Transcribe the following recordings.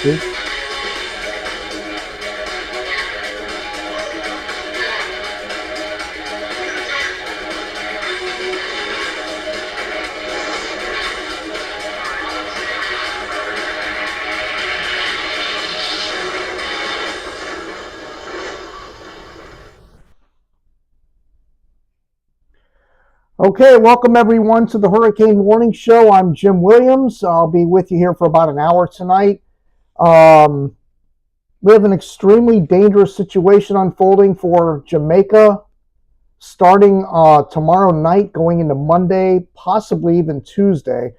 See? Okay, welcome everyone to the Hurricane Warning Show. I'm Jim Williams. I'll be with you here for about an hour tonight. We have an extremely dangerous situation unfolding for Jamaica, starting tomorrow night, going into Monday, possibly even Tuesday.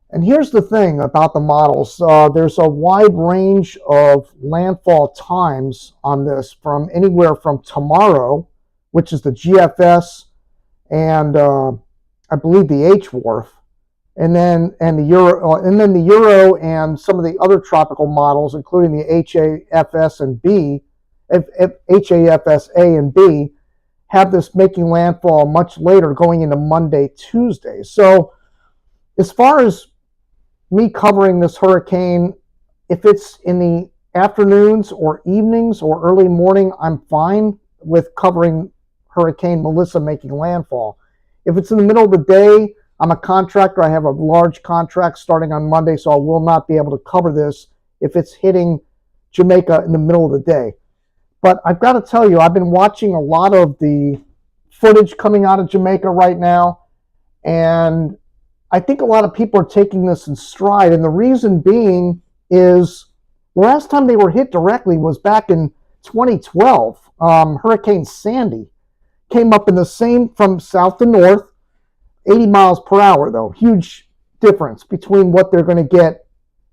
And here's the thing about the models. There's a wide range of landfall times on this, from anywhere from tomorrow, which is the GFS, and I believe the HWRF, and then the Euro, and some of the other tropical models, including the HAFS and B, HAFS A and B, have this making landfall much later, going into Monday, Tuesday. So, as far as me covering this hurricane, if it's in the afternoons or evenings or early morning, I'm fine with covering Hurricane Melissa making landfall. If it's in the middle of the day, I'm a contractor. I have a large contract starting on Monday, so I will not be able to cover this if it's hitting Jamaica in the middle of the day. But I've got to tell you, I've been watching a lot of the footage coming out of Jamaica right now, and I think a lot of people are taking this in stride. And the reason being is the last time they were hit directly was back in 2012. Hurricane Sandy came up in the same, from south to north, 80 miles per hour, though. Huge difference between what they're going to get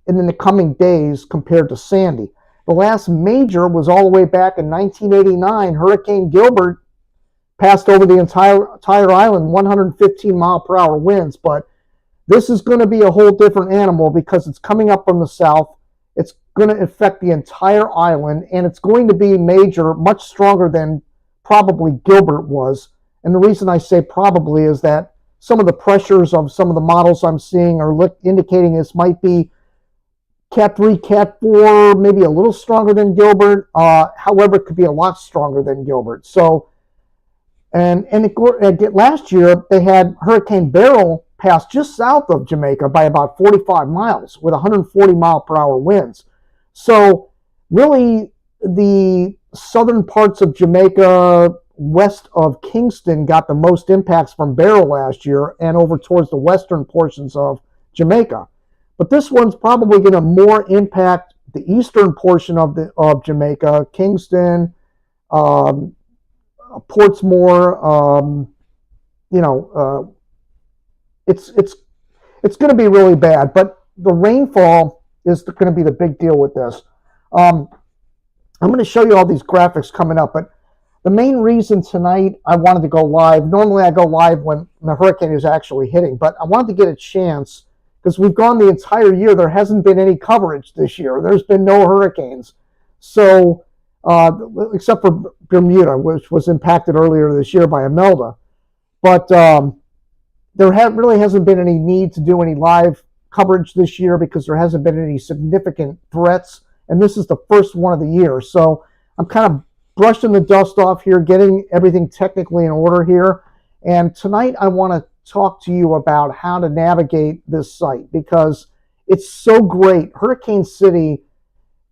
in the coming days compared to Sandy. The last major was all the way back in 1989. Hurricane Gilbert passed over the entire island, 115 mile per hour winds. But this is going to be a whole different animal because it's coming up from the south. It's going to affect the entire island, and it's going to be major, much stronger than probably Gilbert was. And the reason I say probably is that some of the pressures of some of the models I'm seeing are indicating this might be Cat 3, Cat 4, maybe a little stronger than Gilbert. However, it could be a lot stronger than Gilbert. So, and last year they had Hurricane Beryl pass just south of Jamaica by about 45 miles with 140 mile per hour winds. So, really, the southern parts of Jamaica, west of Kingston, got the most impacts from Beryl last year, and over towards the western portions of Jamaica. But this one's probably going to more impact the eastern portion of Jamaica, Kingston, Portsmore. It's going to be really bad. But the rainfall is going to be the big deal with this. I'm going to show you all these graphics coming up, but the main reason tonight I wanted to go live, normally I go live when the hurricane is actually hitting, but I wanted to get a chance because we've gone the entire year. There hasn't been any coverage this year. There's been no hurricanes. So, except for Bermuda, which was impacted earlier this year by Imelda. But there really hasn't been any need to do any live coverage this year because there hasn't been any significant threats. And this is the first one of the year. So I'm kind of brushing the dust off here, getting everything technically in order here. And tonight I want to talk to you about how to navigate this site because it's so great. Hurricane City,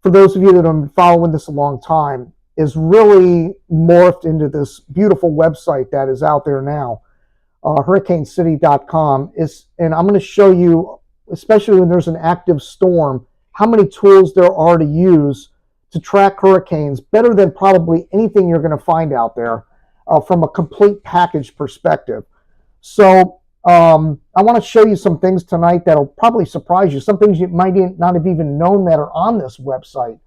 for those of you that have been following this a long time, is really morphed into this beautiful website that is out there now. Hurricanecity.com and I'm going to show you, especially when there's an active storm, how many tools there are to use to track hurricanes better than probably anything you're going to find out there from a complete package perspective. So I want to show you some things tonight that'll probably surprise you, some things you might not have even known that are on this website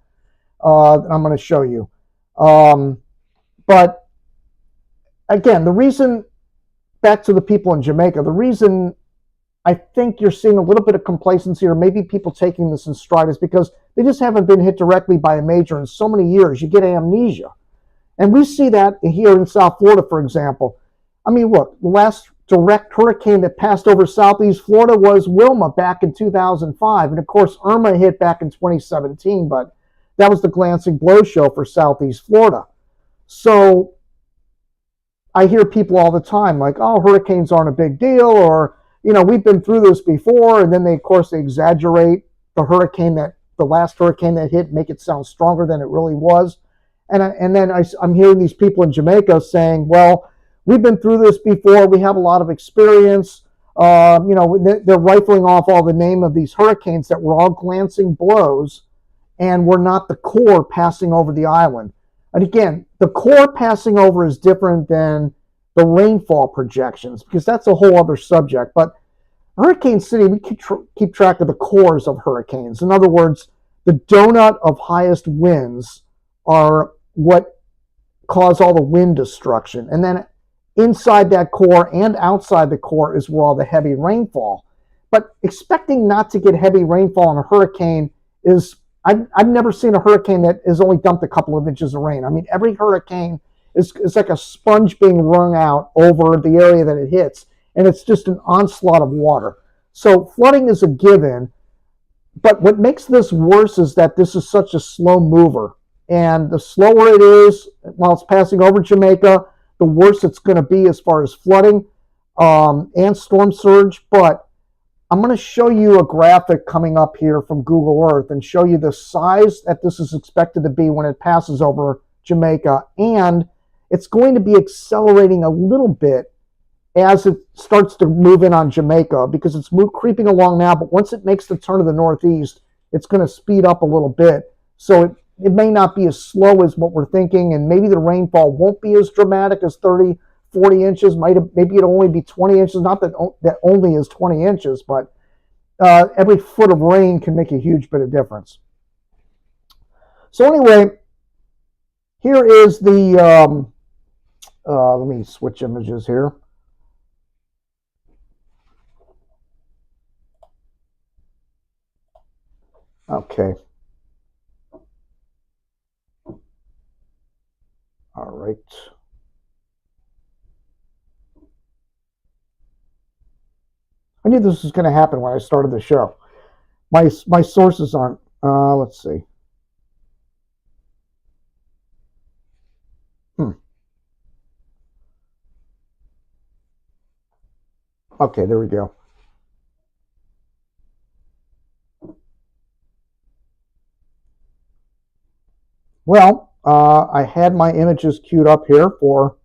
that I'm going to show you. But again, the reason, back to the people in Jamaica, the reason I think you're seeing a little bit of complacency or maybe people taking this in stride is because they just haven't been hit directly by a major in so many years. You get amnesia. And we see that here in South Florida, for example. I mean, look, the last direct hurricane that passed over southeast Florida was Wilma back in 2005. And of course, Irma hit back in 2017, but that was the glancing blow show for southeast Florida. So I hear people all the time like, oh, hurricanes aren't a big deal, or, we've been through this before. And then they, of course, they exaggerate the last hurricane that hit, make it sound stronger than it really was. And then I'm hearing these people in Jamaica saying, well, we've been through this before. We have a lot of experience. They're rifling off all the name of these hurricanes that were all glancing blows and were not the core passing over the island. And again, the core passing over is different than the rainfall projections, because that's a whole other subject. But Hurricane City, we keep track of the cores of hurricanes. In other words, the donut of highest winds are what cause all the wind destruction. And then inside that core and outside the core is where all the heavy rainfall. But expecting not to get heavy rainfall in a hurricane is, I've never seen a hurricane that has only dumped a couple of inches of rain. I mean, every hurricane is like a sponge being wrung out over the area that it hits, and it's just an onslaught of water. So flooding is a given, but what makes this worse is that this is such a slow mover. And the slower it is while it's passing over Jamaica, the worse it's going to be as far as flooding and storm surge. But I'm going to show you a graphic coming up here from Google Earth and show you the size that this is expected to be when it passes over Jamaica. And it's going to be accelerating a little bit as it starts to move in on Jamaica, because it's creeping along now. But once it makes the turn to the northeast, it's going to speed up a little bit. So it may not be as slow as what we're thinking, and maybe the rainfall won't be as dramatic as 30, 40 inches. Maybe it'll only be 20 inches. Not that only is 20 inches, but every foot of rain can make a huge bit of difference. So anyway, here is the, let me switch images here. Okay. All right. I knew this was going to happen when I started the show. My sources aren't. Let's see. Okay, there we go. Well, I had my images queued up here for.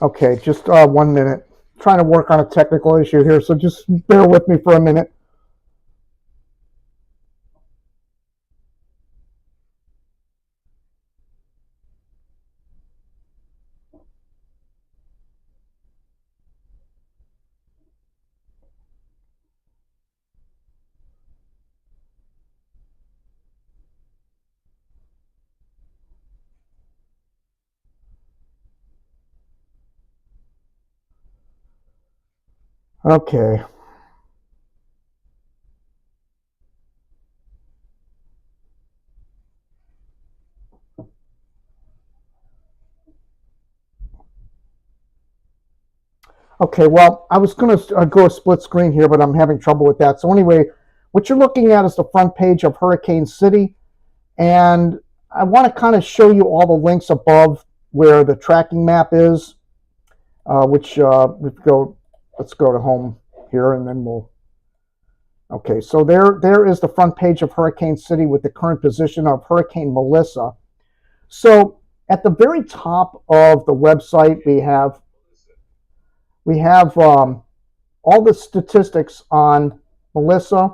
Okay, just 1 minute. I'm trying to work on a technical issue here, so just bear with me for a minute. Okay. Okay, well, I was going to go a split screen here, but I'm having trouble with that. So anyway, what you're looking at is the front page of Hurricane City. And I want to kind of show you all the links above where the tracking map is, let's go to home here, and then we'll. Okay, so there is the front page of Hurricane City with the current position of Hurricane Melissa. So at the very top of the website, we have all the statistics on Melissa.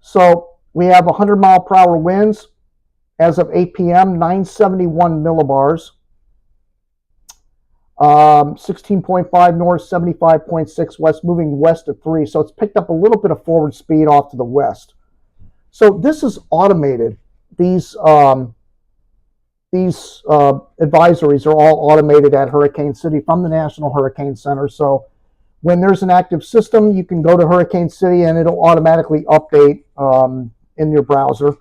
So we have 100-mile-per-hour winds as of 8 p.m., 971 millibars. 16.5 north, 75.6 west, moving west at 3. So it's picked up a little bit of forward speed off to the west. So this is automated. These advisories are all automated at Hurricane City from the National Hurricane Center. So when there's an active system, you can go to Hurricane City and it'll automatically update in your browser.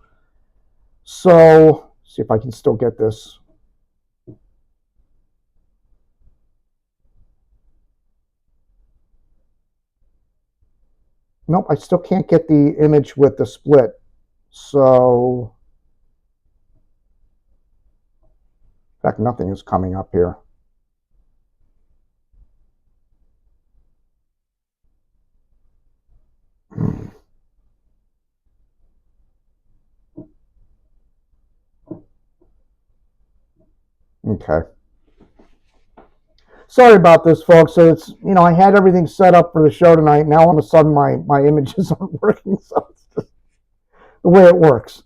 So see if I can still get this. Nope, I still can't get the image with the split. So, in fact, nothing is coming up here. Okay. Sorry about this, folks. So it's, I had everything set up for the show tonight. Now all of a sudden my images aren't working. So it's just the way it works.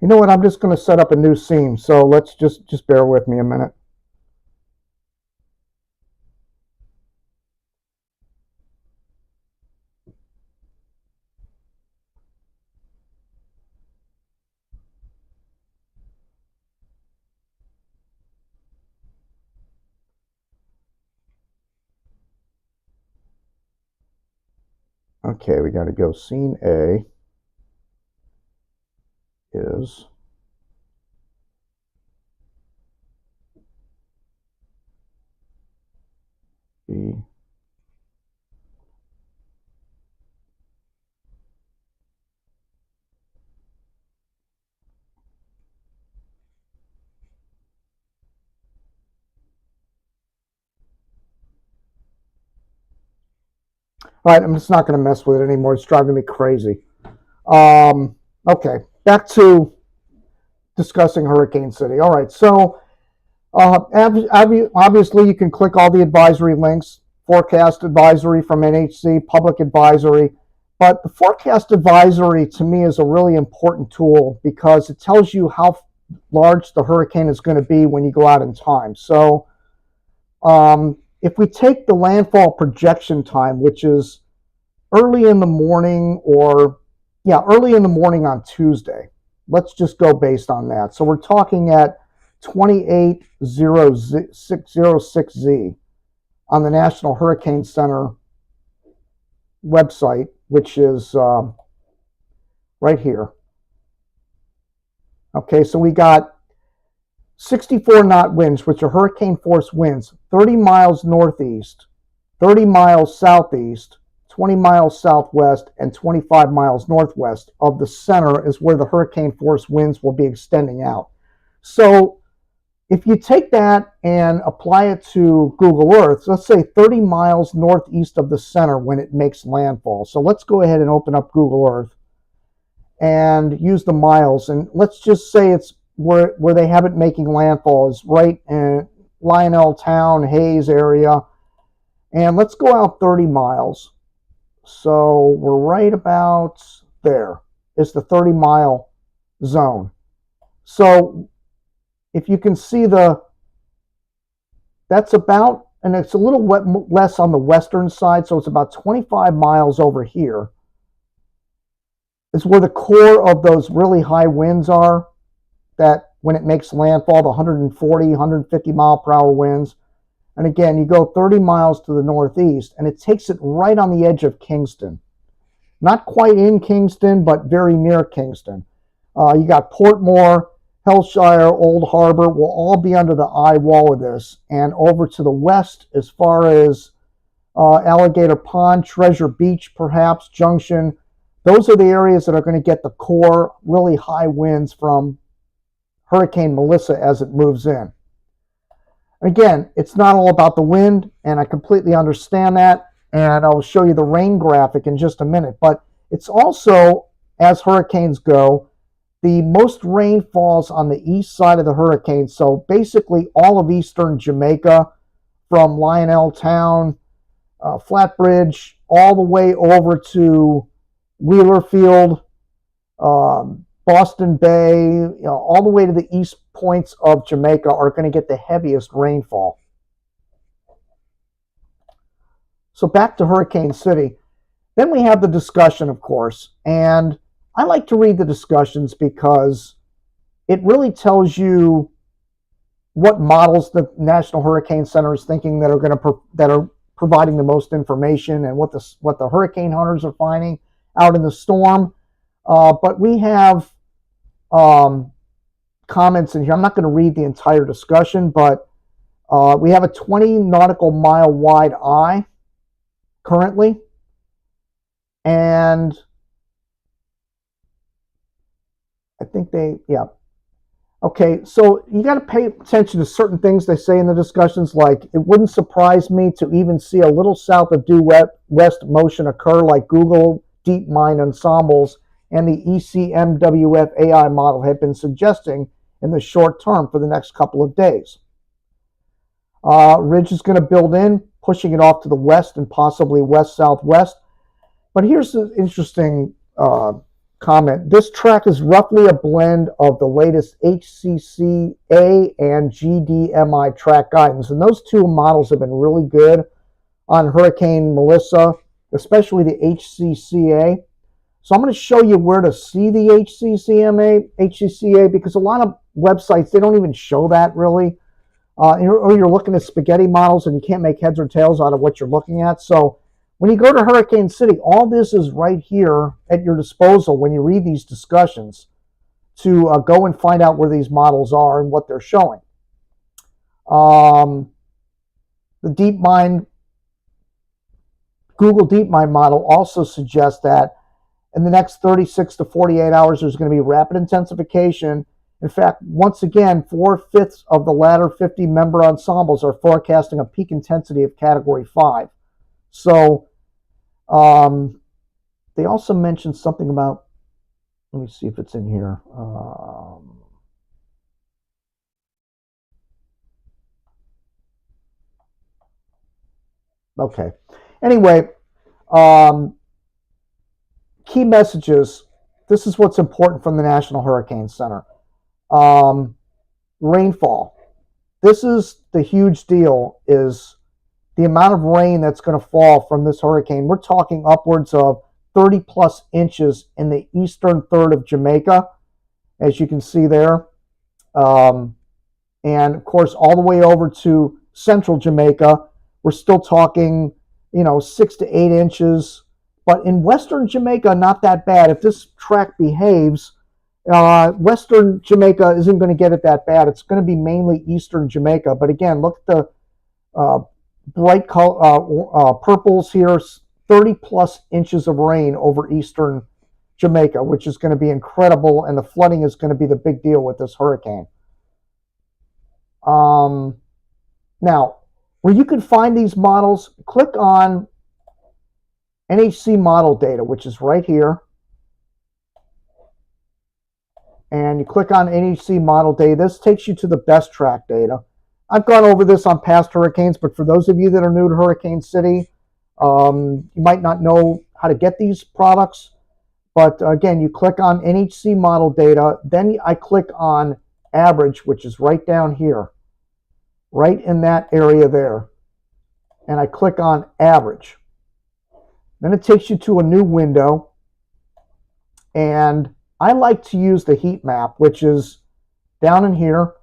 You know what? I'm just going to set up a new scene. So let's just bear with me a minute. Okay, we got to go. Scene A is B. All right, I'm just not going to mess with it anymore. It's driving me crazy. Okay, back to discussing Hurricane City. All right, so obviously you can click all the advisory links, forecast advisory from NHC, public advisory, but the forecast advisory to me is a really important tool because it tells you how large the hurricane is going to be when you go out in time. So if we take the landfall projection time, which is early in the morning early in the morning on Tuesday, let's just go based on that. So we're talking at 28006Z on the National Hurricane Center website, which is right here. Okay, so we got 64 knot winds, which are hurricane force winds, 30 miles northeast, 30 miles southeast, 20 miles southwest, and 25 miles northwest of the center is where the hurricane force winds will be extending out. So if you take that and apply it to Google Earth, let's say 30 miles northeast of the center when it makes landfall. So let's go ahead and open up Google Earth and use the miles. And let's just say it's where they have it making landfall is right in Lionel Town, Hayes area. And let's go out 30 miles. So we're right about there is the 30-mile zone. So if you can see that's about, and it's a little less on the western side, so it's about 25 miles over here is where the core of those really high winds are, that when it makes landfall, the 140, 150 mile per hour winds. And again, you go 30 miles to the northeast, and it takes it right on the edge of Kingston. Not quite in Kingston, but very near Kingston. You got Portmore, Hellshire, Old Harbor will all be under the eye wall of this. And over to the west, as far as Alligator Pond, Treasure Beach, perhaps, Junction, Those are the areas that are going to get the core, really high winds from Hurricane Melissa as it moves in. Again, it's not all about the wind, and I completely understand that, and I'll show you the rain graphic in just a minute. But it's also, as hurricanes go, the most rain falls on the east side of the hurricane. So basically all of eastern Jamaica, from Lionel Town, Flatbridge, all the way over to Wheelerfield, Boston Bay, all the way to the east points of Jamaica are going to get the heaviest rainfall. So back to Hurricane City. Then we have the discussion, of course, and I like to read the discussions because it really tells you what models the National Hurricane Center is thinking that are providing the most information, and what the hurricane hunters are finding out in the storm. But we have comments in here. I'm not going to read the entire discussion, but we have a 20 nautical mile wide eye currently, and I think okay, so you got to pay attention to certain things they say in the discussions, like, it wouldn't surprise me to even see a little south of due west motion occur, like Google DeepMind ensembles and the ECMWF AI model have been suggesting in the short term for the next couple of days. Ridge is going to build in, pushing it off to the west and possibly west-southwest. But here's the interesting comment. This track is roughly a blend of the latest HCCA and GDMI track guidance. And those two models have been really good on Hurricane Melissa, especially the HCCA. So I'm going to show you where to see the HCCA, because a lot of websites, they don't even show that really. Or you're looking at spaghetti models and you can't make heads or tails out of what you're looking at. So when you go to Hurricane City, all this is right here at your disposal when you read these discussions to go and find out where these models are and what they're showing. The DeepMind, Google DeepMind model also suggests that in the next 36 to 48 hours, there's going to be rapid intensification. In fact, once again, 4/5 of the latter 50 member ensembles are forecasting a peak intensity of Category 5. So they also mentioned something about, let me see if it's in here. Okay. Anyway, key messages. This is what's important from the National Hurricane Center. Rainfall. This is the huge deal, is the amount of rain that's going to fall from this hurricane. We're talking upwards of 30 plus inches in the eastern third of Jamaica, as you can see there. And of course, all the way over to central Jamaica, we're still talking, 6 to 8 inches. But in western Jamaica, not that bad. If this track behaves, western Jamaica isn't going to get it that bad. It's going to be mainly eastern Jamaica. But again, look at the bright purples here, 30 plus inches of rain over eastern Jamaica, which is going to be incredible, and the flooding is going to be the big deal with this hurricane. Now, where you can find these models, click on NHC model data, which is right here. And you click on NHC model data. This takes you to the best track data. I've gone over this on past hurricanes, but for those of you that are new to Hurricane City, you might not know how to get these products. But again, you click on NHC model data, then I click on average, which is right down here, right in that area there. And I click on average. Then it takes you to a new window. And I like to use the heat map, which is down in here.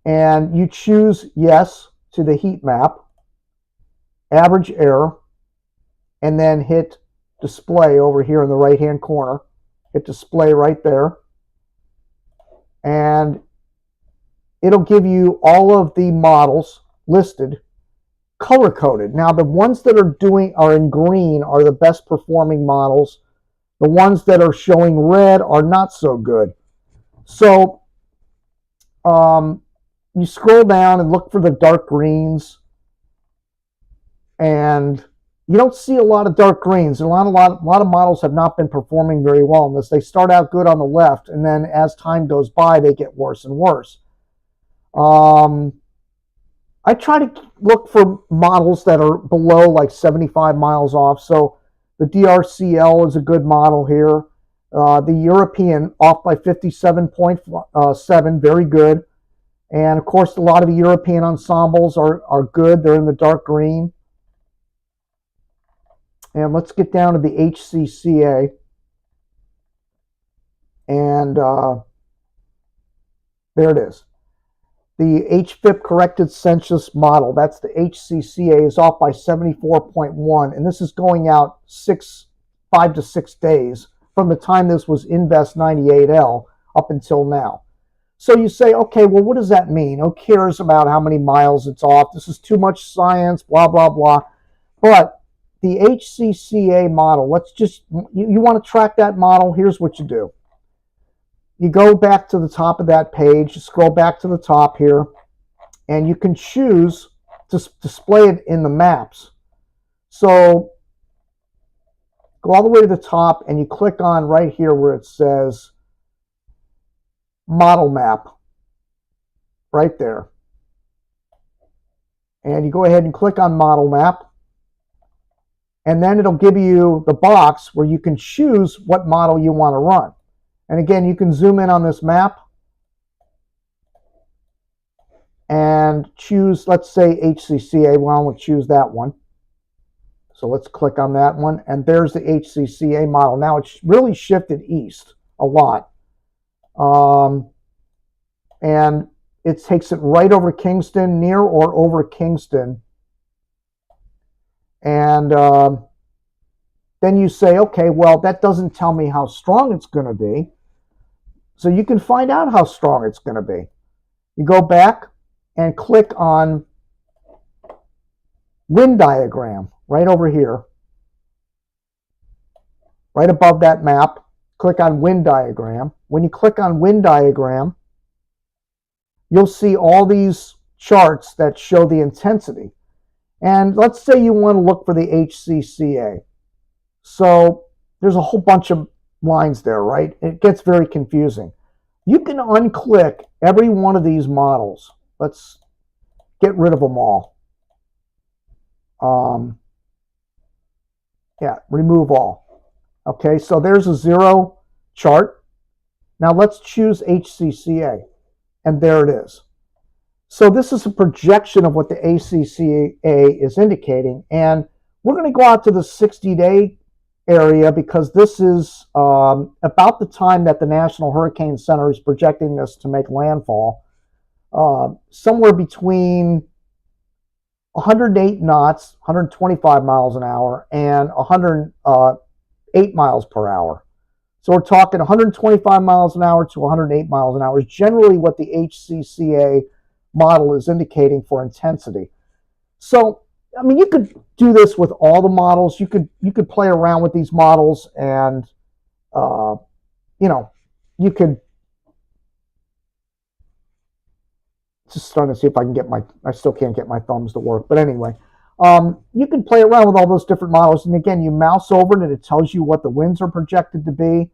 And you choose yes to the heat map, average error, and then hit display over here in the right hand corner. Hit display right there. And it'll give you all of the models listed color coded. Now the ones that are in green are the best performing models. The ones that are showing red are not so good. So you scroll down and look for the dark greens, and you don't see a lot of dark greens. A lot of models have not been performing very well in this. They start out good on the left, and then as time goes by, they get worse and worse. I try to look for models that are below like 75 miles off. So the DRCL is a good model here. The European off by 57.7, very good. And of course, a lot of the European ensembles are good. They're in the dark green. And let's get down to the HCCA. And there it is. The HFIP corrected census model, that's the HCCA, is off by 74.1. And this is going out 5 to 6 days from the time this was Invest 98L up until now. So you say, okay, well, what does that mean? Who cares about how many miles it's off? This is too much science, blah, blah, blah. But the HCCA model, you want to track that model, here's what you do. You go back to the top of that page, scroll back to the top here, and you can choose to display it in the maps. So go all the way to the top, and you click on right here where it says model map, right there. And you go ahead and click on model map, and then it'll give you the box where you can choose what model you want to run. And again, you can zoom in on this map and choose, let's say, HCCA. Well, we'll choose that one. So let's click on that one. And there's the HCCA model. Now, it's really shifted east a lot. And it takes it right over Kingston, near or over Kingston. And then you say, okay, well, that doesn't tell me how strong it's going to be. So you can find out how strong it's going to be. You go back and click on wind diagram right over here. Right above that map, click on wind diagram. When you click on wind diagram, you'll see all these charts that show the intensity. And let's say you want to look for the HCCA. So there's a whole bunch of lines there, right? It gets very confusing. You can unclick every one of these models. Let's get rid of them all. Yeah, remove all. Okay, so there's a 0 chart. Now let's choose HCCA, and there it is. So this is a projection of what the HCCA is indicating, and we're going to go out to the 60-day area because this is about the time that the National Hurricane Center is projecting this to make landfall. Somewhere between 108 knots, 125 miles an hour, and 108 miles per hour. So we're talking 125 miles an hour to 108 miles an hour is generally what the HCCA model is indicating for intensity. So, I mean, you could do this with all the models. You could play around with these models, and you could just starting to see if I can get I still can't get my thumbs to work, but anyway, you can play around with all those different models, and again, you mouse over it and it tells you what the winds are projected to be.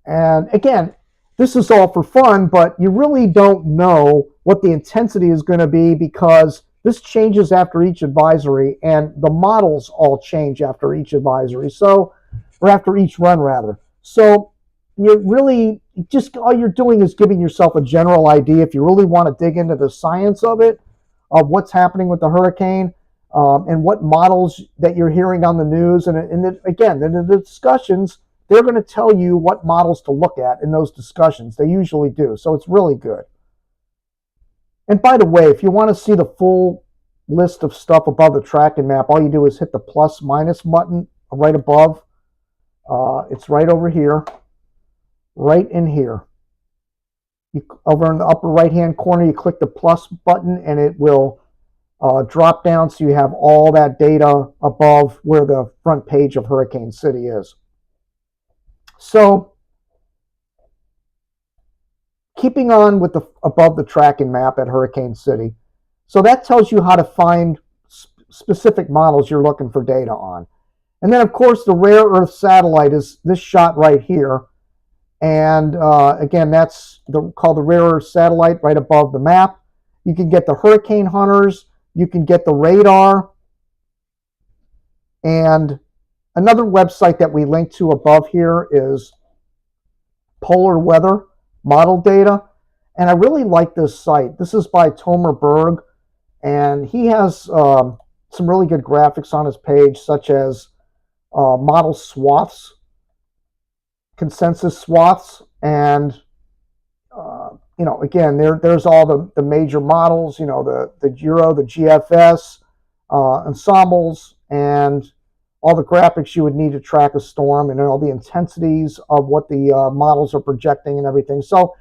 And again, this is all for fun, but you really don't know what the intensity is going to be because this changes after each advisory, and the models all change after each advisory. So, or after each run, rather. So, you really just all you're doing is giving yourself a general idea. If you really want to dig into the science of it, of what's happening with the hurricane, and what models that you're hearing on the news, and again, in the discussions, they're going to tell you what models to look at in those discussions. They usually do. So it's really good. And by the way, if you want to see the full list of stuff above the tracking map, all you do is hit the plus minus button right above. It's right over here, right in here. Over in the upper right hand corner, you click the plus button and it will drop down so you have all that data above where the front page of Hurricane City is. So keeping on with the above the tracking map at Hurricane City. So that tells you how to find specific models you're looking for data on. And then, of course, the rare earth satellite is this shot right here. And again, that's called the rare earth satellite right above the map. You can get the hurricane hunters. You can get the radar. And another website that we link to above here is Polar Weather Model Data. And I really like this site. This is by Tomer Berg. And he has some really good graphics on his page, such as model swaths, consensus swaths, and again, there's all the major models, the Euro, the GFS, ensembles, and all the graphics you would need to track a storm, and all the intensities of what the models are projecting and everything. So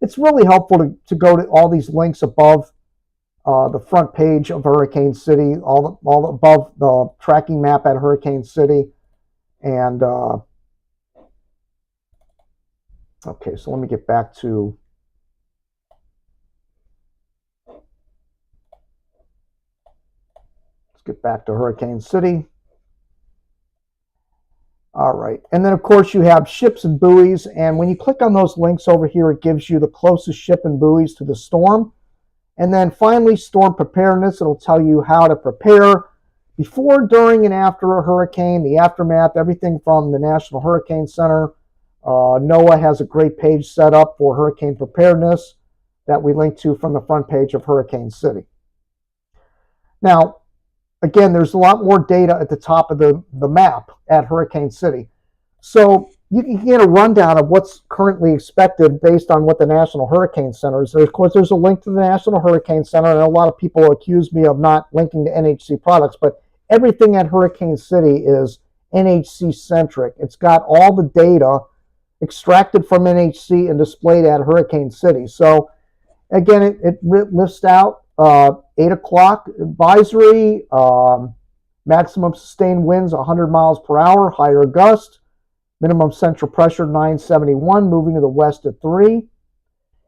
it's really helpful to go to all these links above the front page of Hurricane City, all above the tracking map at Hurricane City. And okay, so let me get back to Hurricane City. All right, and then of course you have ships and buoys, and when you click on those links over here, it gives you the closest ship and buoys to the storm. And then finally, storm preparedness. It'll tell you how to prepare before, during, and after a hurricane, the aftermath, everything from the National Hurricane Center. NOAA has a great page set up for hurricane preparedness that we link to from the front page of Hurricane City. Now, again, there's a lot more data at the top of the map at Hurricane City. So you can get a rundown of what's currently expected based on what the National Hurricane Center is. Of course, there's a link to the National Hurricane Center, and a lot of people accuse me of not linking to NHC products, but everything at Hurricane City is NHC-centric. It's got all the data extracted from NHC and displayed at Hurricane City. So, again, it lists out 8 o'clock advisory, maximum sustained winds 100 miles per hour, higher gust, minimum central pressure 971, moving to the west at 3.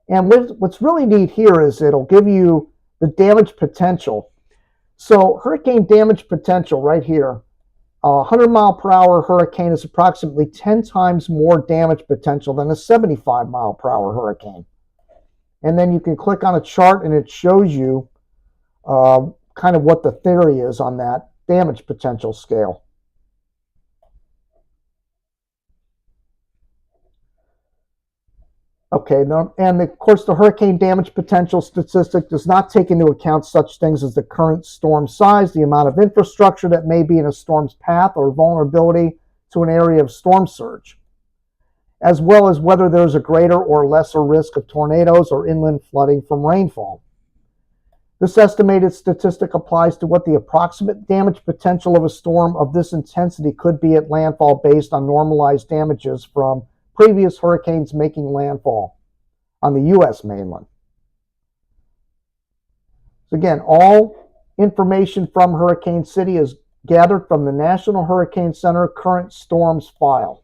And what's really neat here is it'll give you the damage potential. So hurricane damage potential right here, 100 mile per hour hurricane is approximately 10 times more damage potential than a 75 mile per hour hurricane. And then you can click on a chart and it shows you kind of what the theory is on that damage potential scale. Okay, and of course the hurricane damage potential statistic does not take into account such things as the current storm size, the amount of infrastructure that may be in a storm's path, or vulnerability to an area of storm surge, as well as whether there's a greater or lesser risk of tornadoes or inland flooding from rainfall. This estimated statistic applies to what the approximate damage potential of a storm of this intensity could be at landfall based on normalized damages from previous hurricanes making landfall on the U.S. mainland. So again, all information from Hurricane City is gathered from the National Hurricane Center current storms file.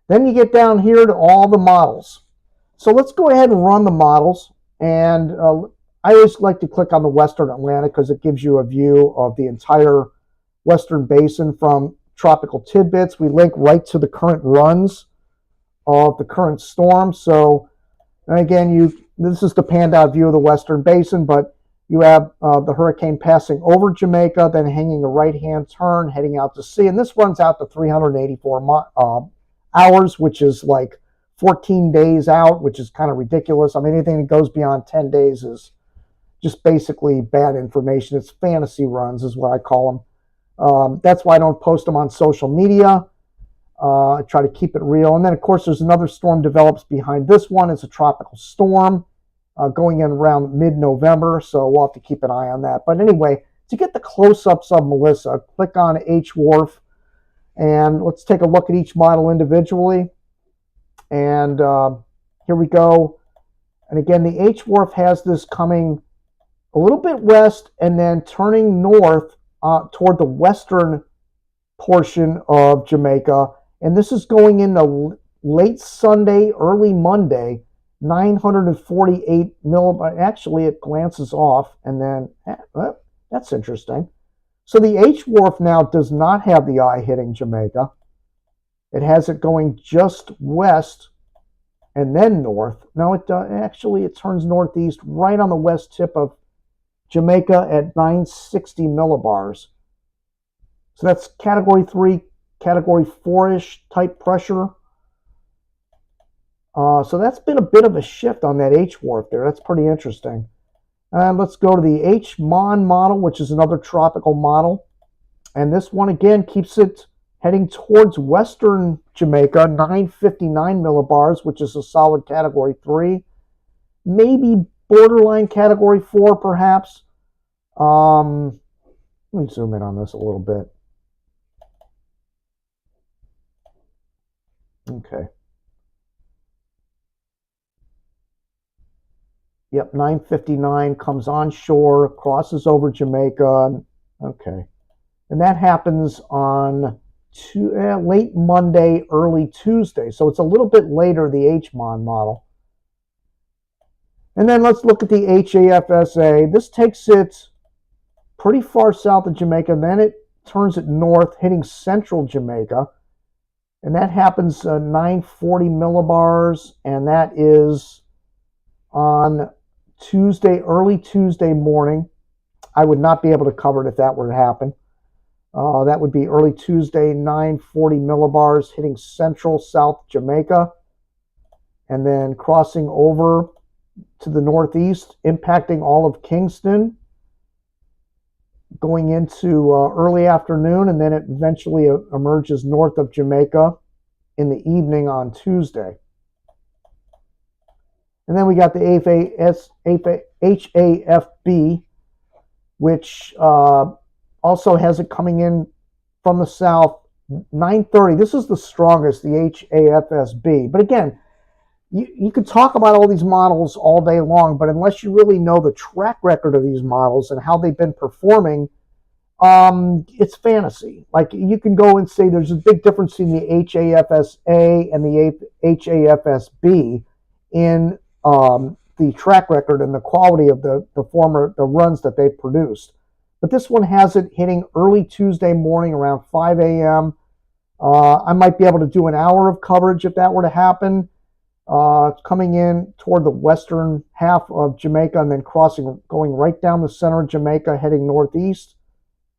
Then you get down here to all the models. So let's go ahead and run the models. And I always like to click on the Western Atlantic because it gives you a view of the entire Western Basin from tropical tidbits. We link right to the current runs of the current storm. So, and again, this is the panned out view of the Western Basin, but you have the hurricane passing over Jamaica, then hanging a right-hand turn, heading out to sea. And this runs out to 384 hours, which is like 14 days out, which is kind of ridiculous. I mean, anything that goes beyond 10 days is just basically bad information. It's fantasy runs is what I call them. That's why I don't post them on social media. I try to keep it real. And then, of course, there's another storm develops behind this one. It's a tropical storm going in around mid-November, so we'll have to keep an eye on that. But anyway, to get the close-ups of Melissa, click on H-Wharf, and let's take a look at each model individually. And here we go. And again, the H-Wharf has this coming a little bit west, and then turning north toward the western portion of Jamaica. And this is going into late Sunday, early Monday, 948 millibars. Actually, it glances off, and then that's interesting. So the H wharf now does not have the eye hitting Jamaica. It has it going just west and then north. No, it actually it turns northeast right on the west tip of Jamaica at 960 millibars. So that's category 3, category 4-ish type pressure. So that's been a bit of a shift on that H wharf there. That's pretty interesting. And let's go to the H-MON model, which is another tropical model. And this one, again, keeps it heading towards western Jamaica, 959 millibars, which is a solid category 3. Maybe borderline category 4, perhaps. Let me zoom in on this a little bit. Okay. Yep, 959 comes onshore, crosses over Jamaica. Okay. And that happens on late Monday, early Tuesday. So it's a little bit later, the H-MON model. And then let's look at the HAFSA. This takes it pretty far south of Jamaica. Then it turns it north, hitting central Jamaica. And that happens 940 millibars. And that is on Tuesday, early Tuesday morning. I would not be able to cover it if that were to happen. That would be early Tuesday, 940 millibars, hitting central South Jamaica, and then crossing over to the northeast, impacting all of Kingston, going into early afternoon, and then it eventually emerges north of Jamaica in the evening on Tuesday. And then we got the HAFB, which also has it coming in from the south, 930. This is the strongest, the HAFSB. But again, you could talk about all these models all day long, but unless you really know the track record of these models and how they've been performing, it's fantasy. Like, you can go and say there's a big difference in the HAFSA and the HAFSB in the track record and the quality of the runs that they've produced. But this one has it hitting early Tuesday morning around 5 a.m. I might be able to do an hour of coverage if that were to happen. Coming in toward the western half of Jamaica and then going right down the center of Jamaica, heading northeast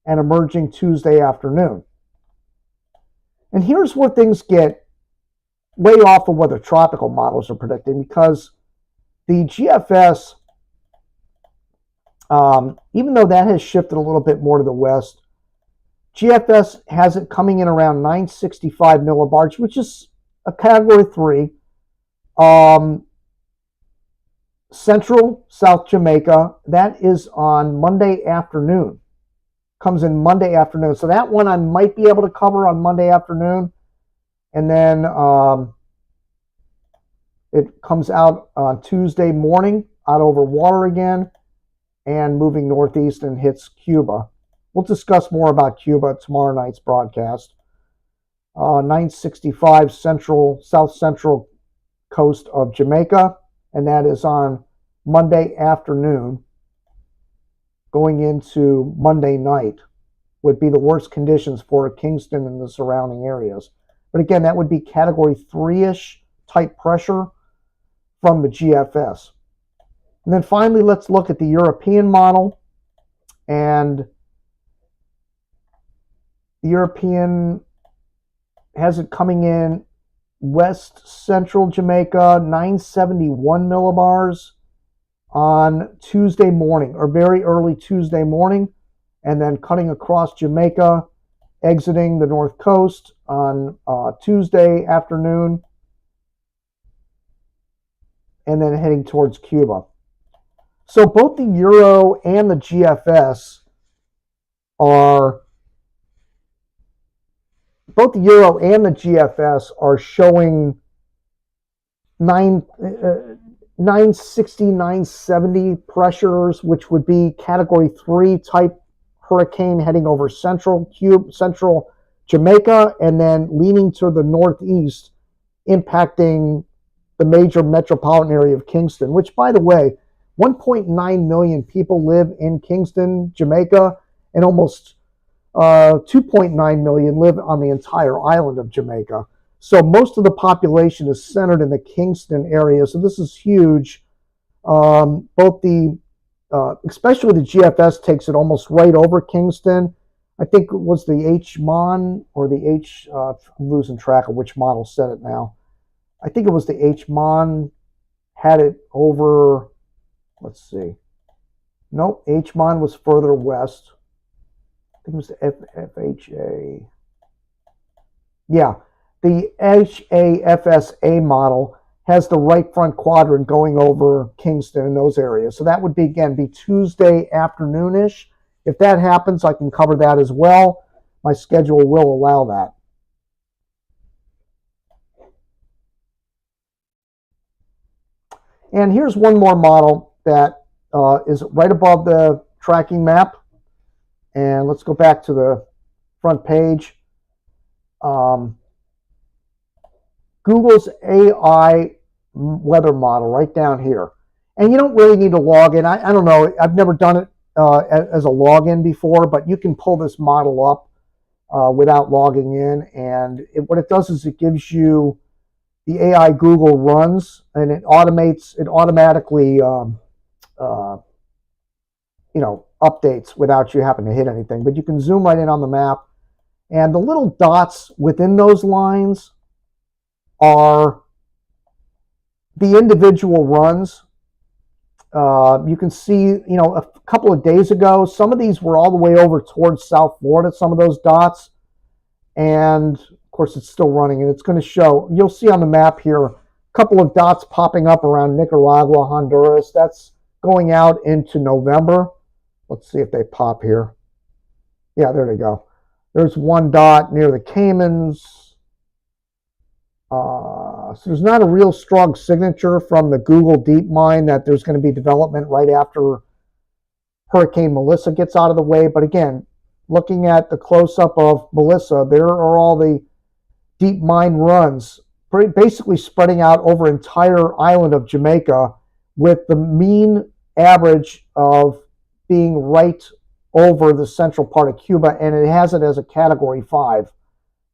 and emerging Tuesday afternoon. And here's where things get way off of what the tropical models are predicting, because the GFS, even though that has shifted a little bit more to the west, GFS has it coming in around 965 millibars, which is a category 3. Central South Jamaica, that is on Monday afternoon. Comes in Monday afternoon. So that one I might be able to cover on Monday afternoon. And then it comes out on Tuesday morning, out over water again, and moving northeast and hits Cuba. We'll discuss more about Cuba tomorrow night's broadcast. 965 south central coast of Jamaica, and that is on Monday afternoon. Going into Monday night would be the worst conditions for Kingston and the surrounding areas. But again, that would be category 3-ish type pressure from the GFS. And then finally, let's look at the European model. And the European has it coming in west central Jamaica, 971 millibars on Tuesday morning, or very early Tuesday morning, and then cutting across Jamaica, exiting the north coast on Tuesday afternoon, and then heading towards Cuba. So both the Euro and the GFS are showing 960, 970 pressures, which would be category 3 type hurricane heading over central Jamaica, and then leaning to the northeast, impacting the major metropolitan area of Kingston, which, by the way, 1.9 million people live in Kingston, Jamaica, and almost 2.9 million live on the entire island of Jamaica. So most of the population is centered in the Kingston area. So this is huge. Both the, especially the GFS takes it almost right over Kingston. I think it was the H-MON or the H, I'm losing track of which model said it now. I think it was the H-MON had it over, let's see. Nope, H-MON was further west. I think it was the FHA. Yeah, the HAFSA model has the right front quadrant going over Kingston in those areas. So that would be, again, be Tuesday afternoonish. If that happens, I can cover that as well. My schedule will allow that. And here's one more model that is right above the tracking map. And let's go back to the front page. Google's AI weather model right down here. And you don't really need to log in. I don't know. I've never done it as a login before, but you can pull this model up without logging in. And what it does is it gives you the AI Google runs, and it automatically updates without you having to hit anything. But you can zoom right in on the map, and the little dots within those lines are the individual runs. You can see, a couple of days ago, some of these were all the way over towards South Florida, some of those dots. And of course, it's still running, and it's going to show, you'll see on the map here, a couple of dots popping up around Nicaragua, Honduras. That's going out into November. Let's see if they pop here. Yeah, there they go. There's one dot near the Caymans. So there's not a real strong signature from the Google DeepMind that there's going to be development right after Hurricane Melissa gets out of the way. But again, looking at the close-up of Melissa, there are all the DeepMind runs, basically spreading out over entire island of Jamaica, with the mean average of being right over the central part of Cuba, and it has it as a category 5,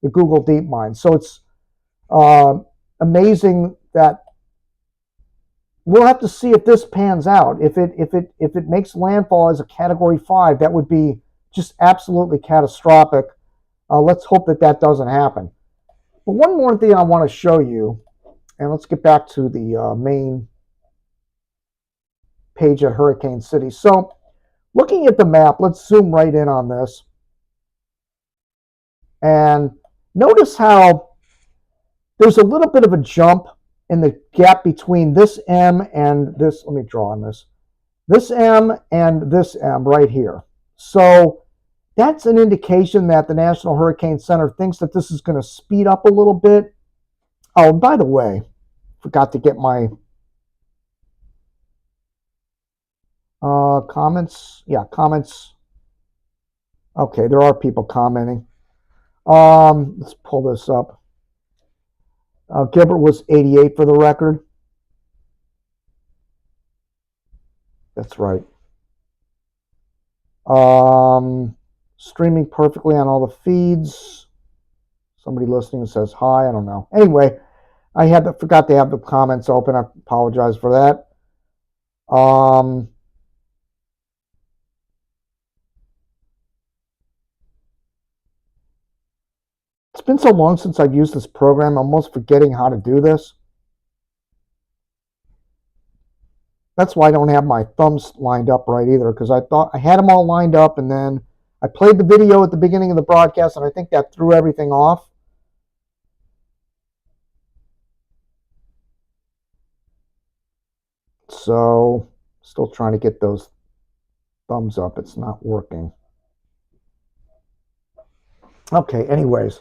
the Google DeepMind. So it's amazing that we'll have to see if this pans out. If it makes landfall as a category 5, that would be just absolutely catastrophic. Let's hope that doesn't happen. But one more thing I want to show you, and let's get back to the main page at Hurricane City. So looking at the map, let's zoom right in on this. And notice how there's a little bit of a jump in the gap between this M and this. Let me draw on this. This M and this M right here. So that's an indication that the National Hurricane Center thinks that this is going to speed up a little bit. Oh, and by the way, forgot to get my comments. Yeah, comments. Okay, there are people commenting. Let's pull this up. Gilbert was 88 for the record. That's right. Streaming perfectly on all the feeds. Somebody listening says hi. I don't know. Anyway, I forgot to have the comments open. I apologize for that. It's been so long since I've used this program, I'm almost forgetting how to do this. That's why I don't have my thumbs lined up right either, because I thought I had them all lined up, and then I played the video at the beginning of the broadcast, and I think that threw everything off. So, still trying to get those thumbs up. It's not working. Okay, anyways.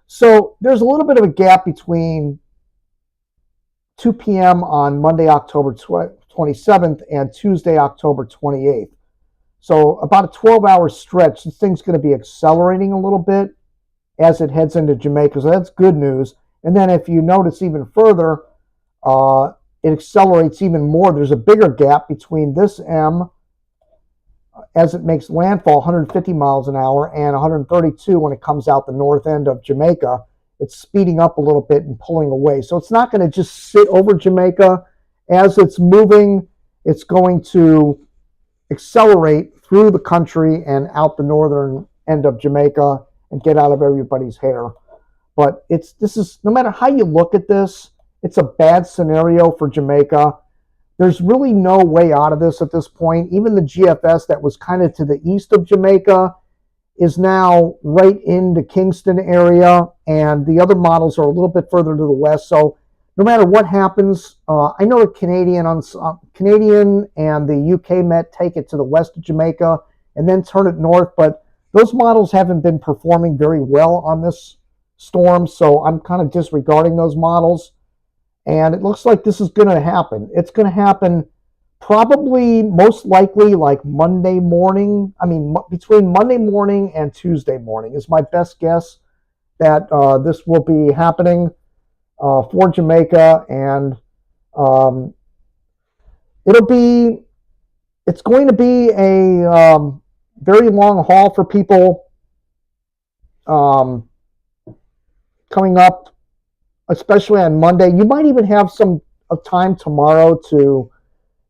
So there's a little bit of a gap between 2 p.m. on Monday, October 27th, and Tuesday, October 28th. So about a 12-hour stretch. This thing's going to be accelerating a little bit as it heads into Jamaica. So that's good news. And then if you notice even further, it accelerates even more. There's a bigger gap between this M as it makes landfall, 150 miles an hour, and 132 when it comes out the north end of Jamaica. It's speeding up a little bit and pulling away. So it's not going to just sit over Jamaica. As it's moving, it's going to accelerate through the country and out the northern end of Jamaica and get out of everybody's hair. But this is, no matter how you look at this, it's a bad scenario for Jamaica. There's really no way out of this at this point. Even the GFS that was kind of to the east of Jamaica is now right into Kingston area, and the other models are a little bit further to the west. So no matter what happens, I know the Canadian and the UK Met take it to the west of Jamaica and then turn it north, but those models haven't been performing very well on this storm, so I'm kind of disregarding those models. And it looks like this is going to happen. It's going to happen probably most likely like Monday morning. I mean, between Monday morning and Tuesday morning is my best guess that this will be happening for Jamaica. And it's going to be a very long haul for people coming up, especially on Monday. You might even have some time tomorrow to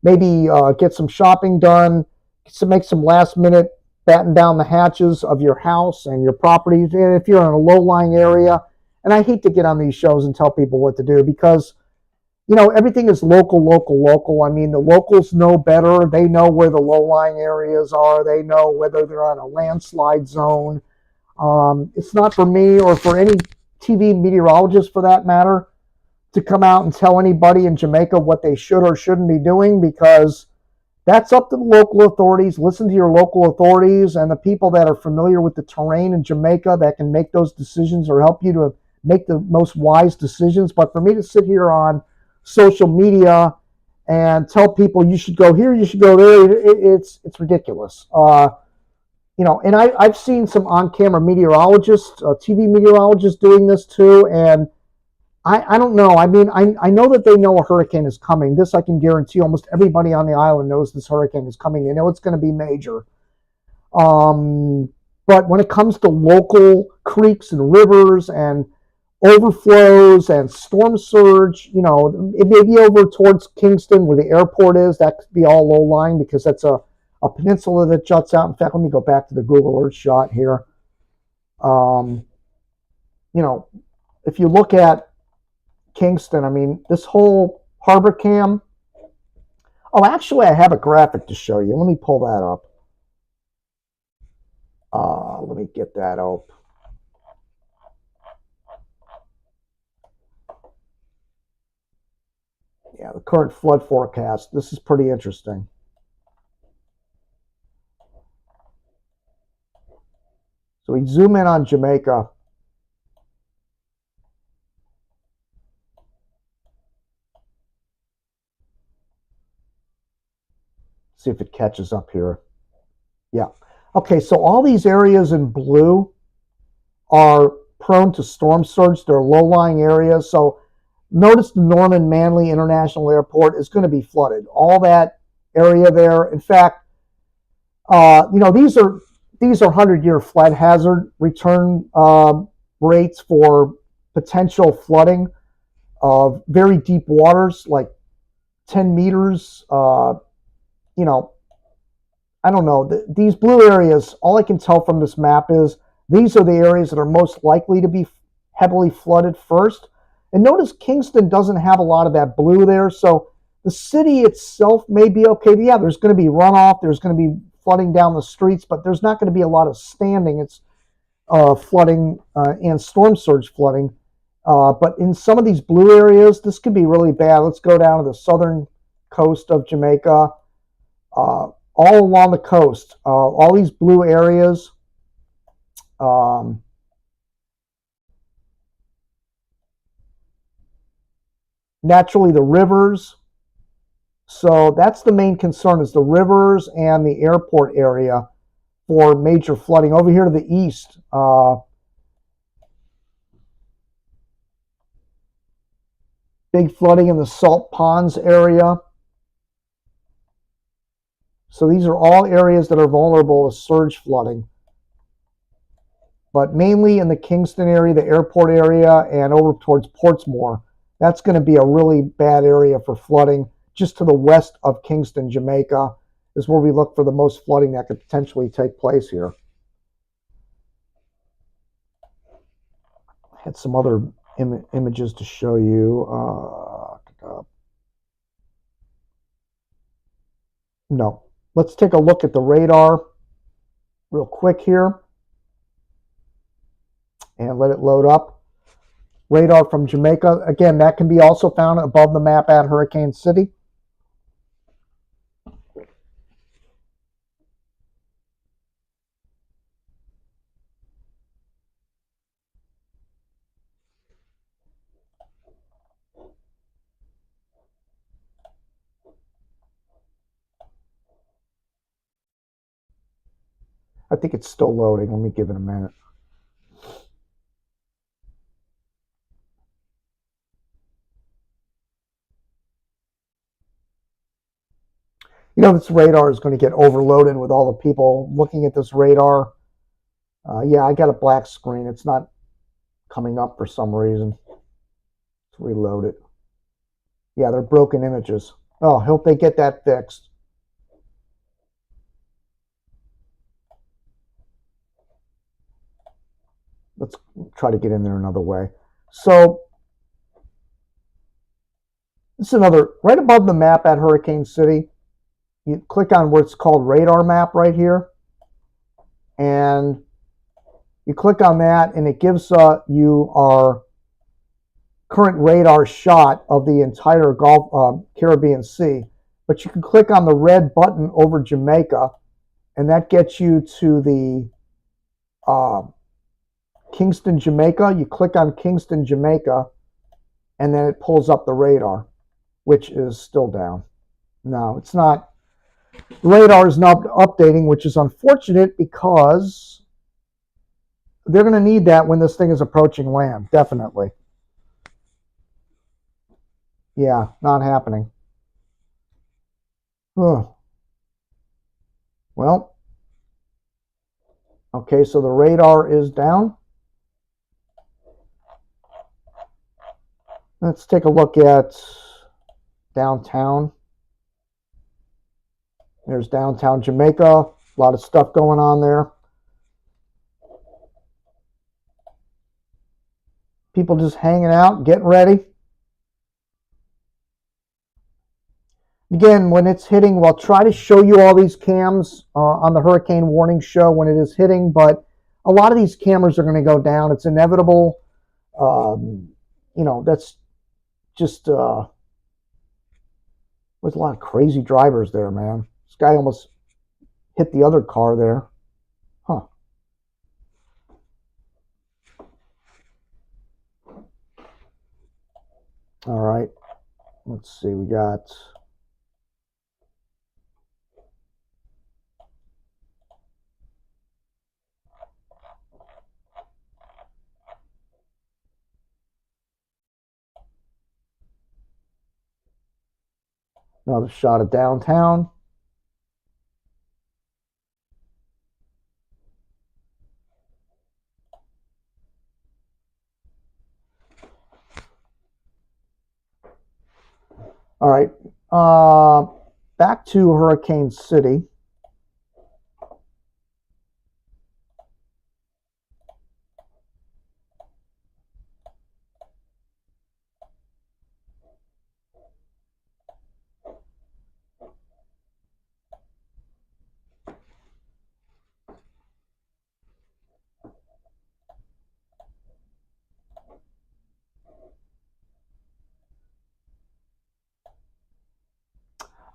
maybe get some shopping done, to make some last minute batten down the hatches of your house and your property. And if you're in a low-lying area, and I hate to get on these shows and tell people what to do because, you know, everything is local, local, local. I mean, the locals know better. They know where the low-lying areas are. They know whether they're on a landslide zone. It's not for me or for any TV meteorologist, for that matter, to come out and tell anybody in Jamaica what they should or shouldn't be doing, because that's up to the local authorities. Listen to your local authorities and the people that are familiar with the terrain in Jamaica that can make those decisions or help you to make the most wise decisions. But for me to sit here on social media and tell people you should go here, you should go there, it's ridiculous. You know, and I've seen some on-camera meteorologists, TV meteorologists doing this too, and I don't know. I mean, I know that they know a hurricane is coming. This I can guarantee. Almost everybody on the island knows this hurricane is coming. They know it's going to be major. But when it comes to local creeks and rivers and overflows and storm surge, you know, it may be over towards Kingston where the airport is. That could be all low-lying because that's a peninsula that juts out. In fact, let me go back to the Google Earth shot here. You know, if you look at Kingston, I mean, this whole harbor cam. Oh, actually, I have a graphic to show you. Let me pull that up. Let me get that up. Yeah, the current flood forecast. This is pretty interesting. So we zoom in on Jamaica. See if it catches up here. Yeah. Okay, so all these areas in blue are prone to storm surge. They're low-lying areas. So notice the Norman Manley International Airport is going to be flooded. All that area there. In fact, you know, these are 100-year flood hazard return rates for potential flooding of very deep waters, like 10 meters. You know, I don't know. These blue areas, all I can tell from this map is these are the areas that are most likely to be heavily flooded first. And notice Kingston doesn't have a lot of that blue there. So the city itself may be okay. Yeah, there's going to be runoff. There's going to be flooding down the streets, but there's not going to be a lot of standing. It's flooding and storm surge flooding. But in some of these blue areas, this could be really bad. Let's go down to the southern coast of Jamaica. All along the coast, all these blue areas. naturally the rivers. So that's the main concern, is the rivers and the airport area for major flooding. Over here to the east, big flooding in the salt ponds area. So these are all areas that are vulnerable to surge flooding. But mainly in the Kingston area, the airport area, and over towards Portsmouth, that's going to be a really bad area for flooding. Just to the west of Kingston, Jamaica, is where we look for the most flooding that could potentially take place here. I had some other images to show you. No. Let's take a look at the radar real quick here and let it load up. Radar from Jamaica. Again, that can be also found above the map at Hurricane City. I think it's still loading. Let me give it a minute. You know, this radar is going to get overloaded with all the people looking at this radar. Yeah, I got a black screen. It's not coming up for some reason. Let's reload it. Yeah, they're broken images. Oh, hope they get that fixed. Let's try to get in there another way. So this is another, right above the map at Hurricane City. You click on where it's called radar map right here. And you click on that and it gives you our current radar shot of the entire Gulf Caribbean Sea. But you can click on the red button over Jamaica and that gets you to the Kingston, Jamaica. You click on Kingston, Jamaica, and then it pulls up the radar, which is still down. No, it's not. The radar is not updating, which is unfortunate because they're going to need that when this thing is approaching land, definitely. Yeah, not happening. Well, okay, so the radar is down. Let's take a look at downtown. There's downtown Jamaica. A lot of stuff going on there. People just hanging out, getting ready. Again, when it's hitting, we'll try to show you all these cams on the hurricane warning show when it is hitting, but a lot of these cameras are going to go down. It's inevitable. You know, that's just, there's a lot of crazy drivers there, man. This guy almost hit the other car there. Huh. All right. Let's see. We got... another shot of downtown. All right. Back to Hurricane City.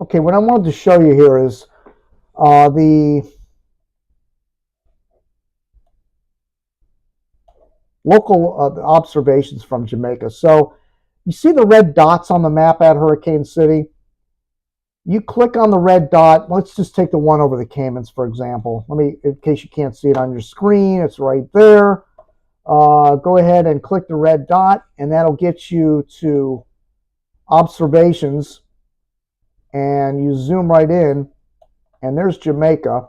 Okay, what I wanted to show you here is the local observations from Jamaica. So You see the red dots on the map at Hurricane City? You click on the red dot. Let's just take the one over the Caymans, for example. Let me, in case you can't see it on your screen, it's right there. Go ahead and click the red dot, and that'll get you to observations. And you zoom right in, and there's Jamaica.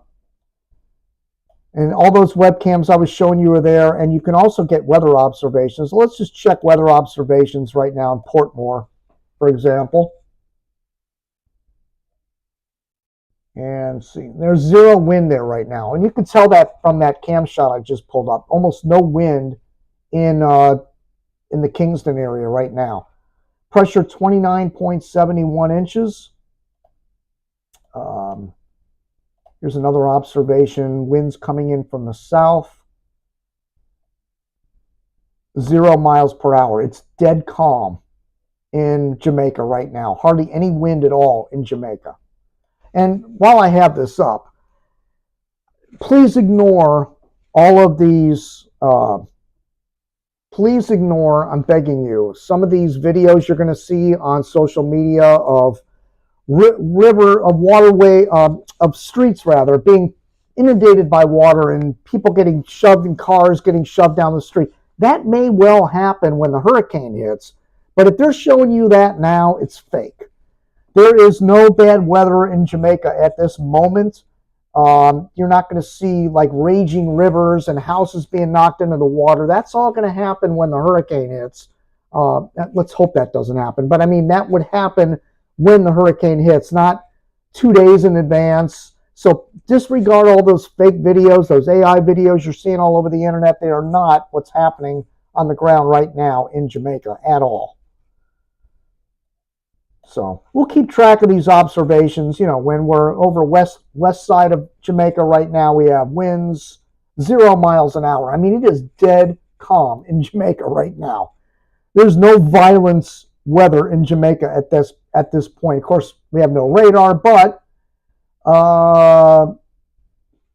And all those webcams I was showing you are there, and you can also get weather observations. Let's just check weather observations right now in Portmore, for example. And see, there's zero wind there right now. And you can tell that from that cam shot I just pulled up. Almost no wind in the Kingston area right now. Pressure 29.71 inches. Here's another observation. Winds coming in from the south. 0 miles per hour. It's dead calm in Jamaica right now. Hardly any wind at all in Jamaica. And while I have this up, please ignore all of these. Please ignore, I'm begging you, some of these videos you're going to see on social media of of streets rather, being inundated by water and people getting shoved in cars, getting shoved down the street. That may well happen when the hurricane hits, but if they're showing you that now, it's fake. There is no bad weather in Jamaica at this moment. You're not going to see like raging rivers and houses being knocked into the water. That's all going to happen when the hurricane hits. Let's hope that doesn't happen. But I mean, that would happen when the hurricane hits, not 2 days in advance. So disregard all those fake videos, those AI videos you're seeing all over the internet. They are not what's happening on the ground right now in Jamaica at all. So we'll keep track of these observations. You know, when we're over west side of Jamaica right now, we have winds 0 miles an hour. I mean, it is dead calm in Jamaica right now. There's no violence weather in Jamaica at this point. Of course, we have no radar, but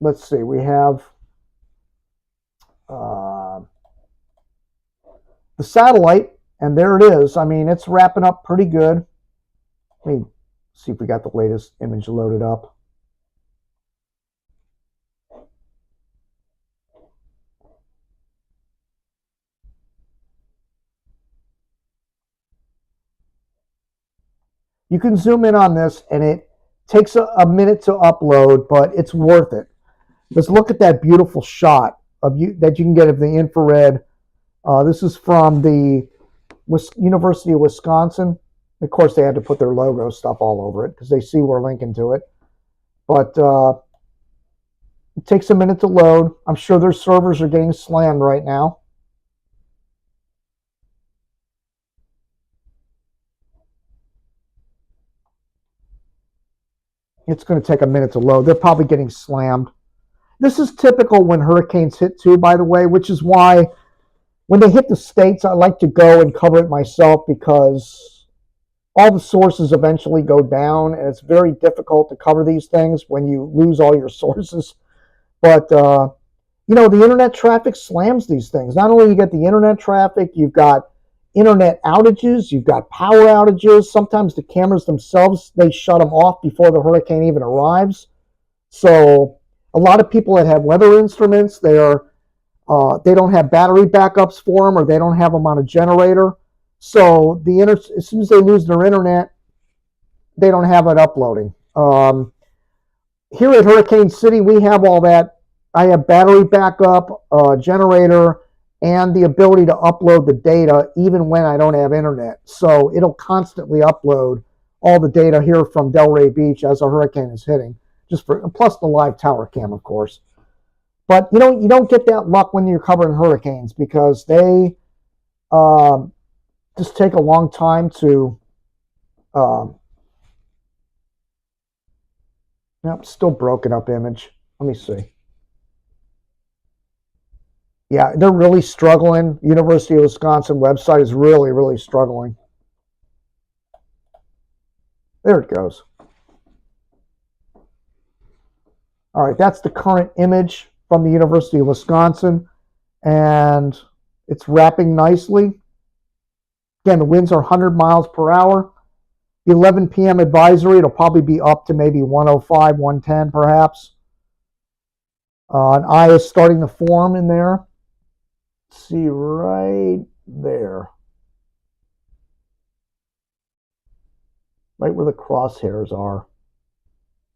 let's see. We have the satellite, and there it is. I mean, it's wrapping up pretty good. Let me see if we got the latest image loaded up. You can zoom in on this, and it takes a minute to upload, but it's worth it. Let's look at that beautiful shot of that you can get of the infrared. This is from the University of Wisconsin. Of course, they had to put their logo stuff all over it because they see we're linking to it. But it takes a minute to load. I'm sure their servers are getting slammed right now. It's going to take a minute to load. They're probably getting slammed. This is typical when hurricanes hit too, by the way, which is why when they hit the States, I like to go and cover it myself because all the sources eventually go down, and it's very difficult to cover these things when you lose all your sources. But, you know, the internet traffic slams these things. Not only you get the internet traffic, you've got internet outages, you've got power outages. Sometimes the cameras themselves, they shut them off before the hurricane even arrives. So a lot of people that have weather instruments, they don't have battery backups for them, or they don't have them on a generator. So as soon as they lose their internet, they don't have it uploading. Here at Hurricane City, we have all that. I have battery backup, generator, and the ability to upload the data even when I don't have internet. So it'll constantly upload all the data here from Delray Beach as a hurricane is hitting, plus the live tower cam, of course. But you don't get that luck when you're covering hurricanes because they just take a long time to. Nope, still broken up image. Let me see. Yeah, they're really struggling. University of Wisconsin website is really, really struggling. There it goes. All right, that's the current image from the University of Wisconsin, and it's wrapping nicely. Again, the winds are 100 miles per hour. The 11 p.m. advisory, it'll probably be up to maybe 105, 110 perhaps. An eye is starting to form in there. Let's see right there. Right where the crosshairs are.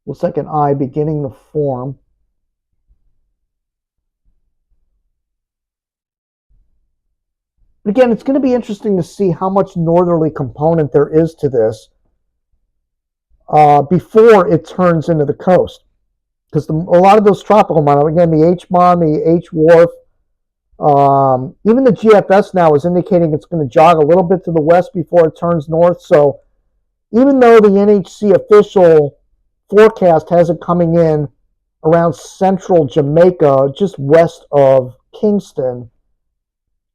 Looks like an eye beginning to form. But again, it's going to be interesting to see how much northerly component there is to this before it turns into the coast. Because a lot of those tropical models, again, the H-MON, the H-WRF, even the GFS now is indicating it's going to jog a little bit to the west before it turns north. So even though the NHC official forecast has it coming in around central Jamaica, just west of Kingston,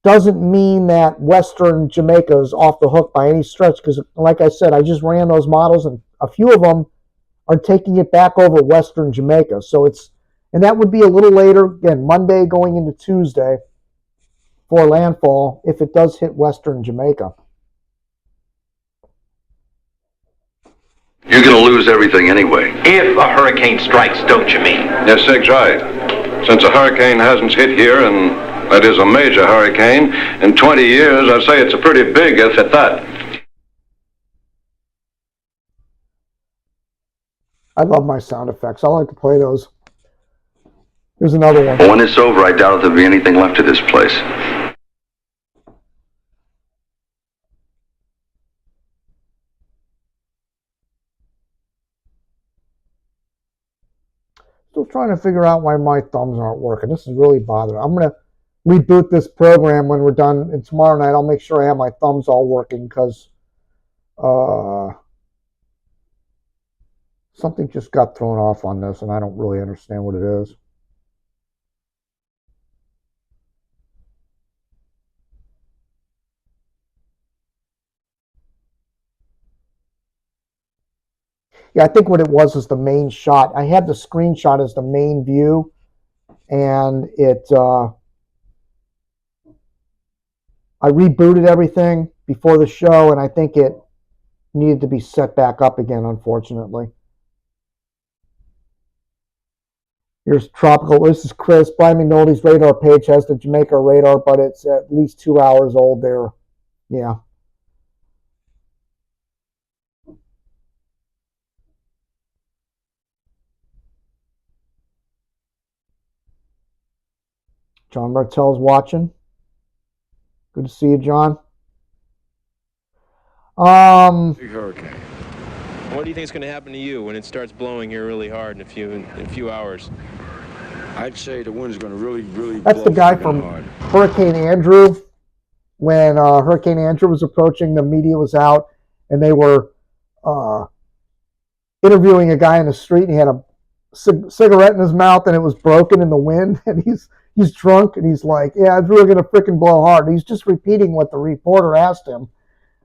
doesn't mean that western Jamaica is off the hook by any stretch, because like I said, I just ran those models and a few of them are taking it back over western Jamaica. So and that would be a little later, again, Monday going into Tuesday for landfall if it does hit western Jamaica. You're going to lose everything anyway. If a hurricane strikes, don't you mean? Yes, Sig's right. Since a hurricane hasn't hit here, and that is a major hurricane, in 20 years, I'd say it's a pretty big if at that. I love my sound effects. I like to play those. Here's another one. When it's over, I doubt if there'll be anything left of this place. Still trying to figure out why my thumbs aren't working. This is really bothering. I'm going to reboot this program when we're done, and tomorrow night I'll make sure I have my thumbs all working, because something just got thrown off on this and I don't really understand what it is. Yeah, I think what it was is the main shot. I had the screenshot as the main view, and I rebooted everything before the show, and I think it needed to be set back up again, unfortunately. Here's tropical. This is Chris. Brian McNulty's radar page has the Jamaica radar, but it's at least 2 hours old there. Yeah. John Martell's watching. Good to see you, John. Big hurricane. What do you think is going to happen to you when it starts blowing here really hard in a few hours? I'd say the wind's going to really That's blow the guy freaking from hard. Hurricane Andrew. When Hurricane Andrew was approaching, the media was out, and they were interviewing a guy in the street, and he had a cigarette in his mouth, and it was broken in the wind, and he's drunk, and he's like, yeah, it's really going to freaking blow hard. And he's just repeating what the reporter asked him.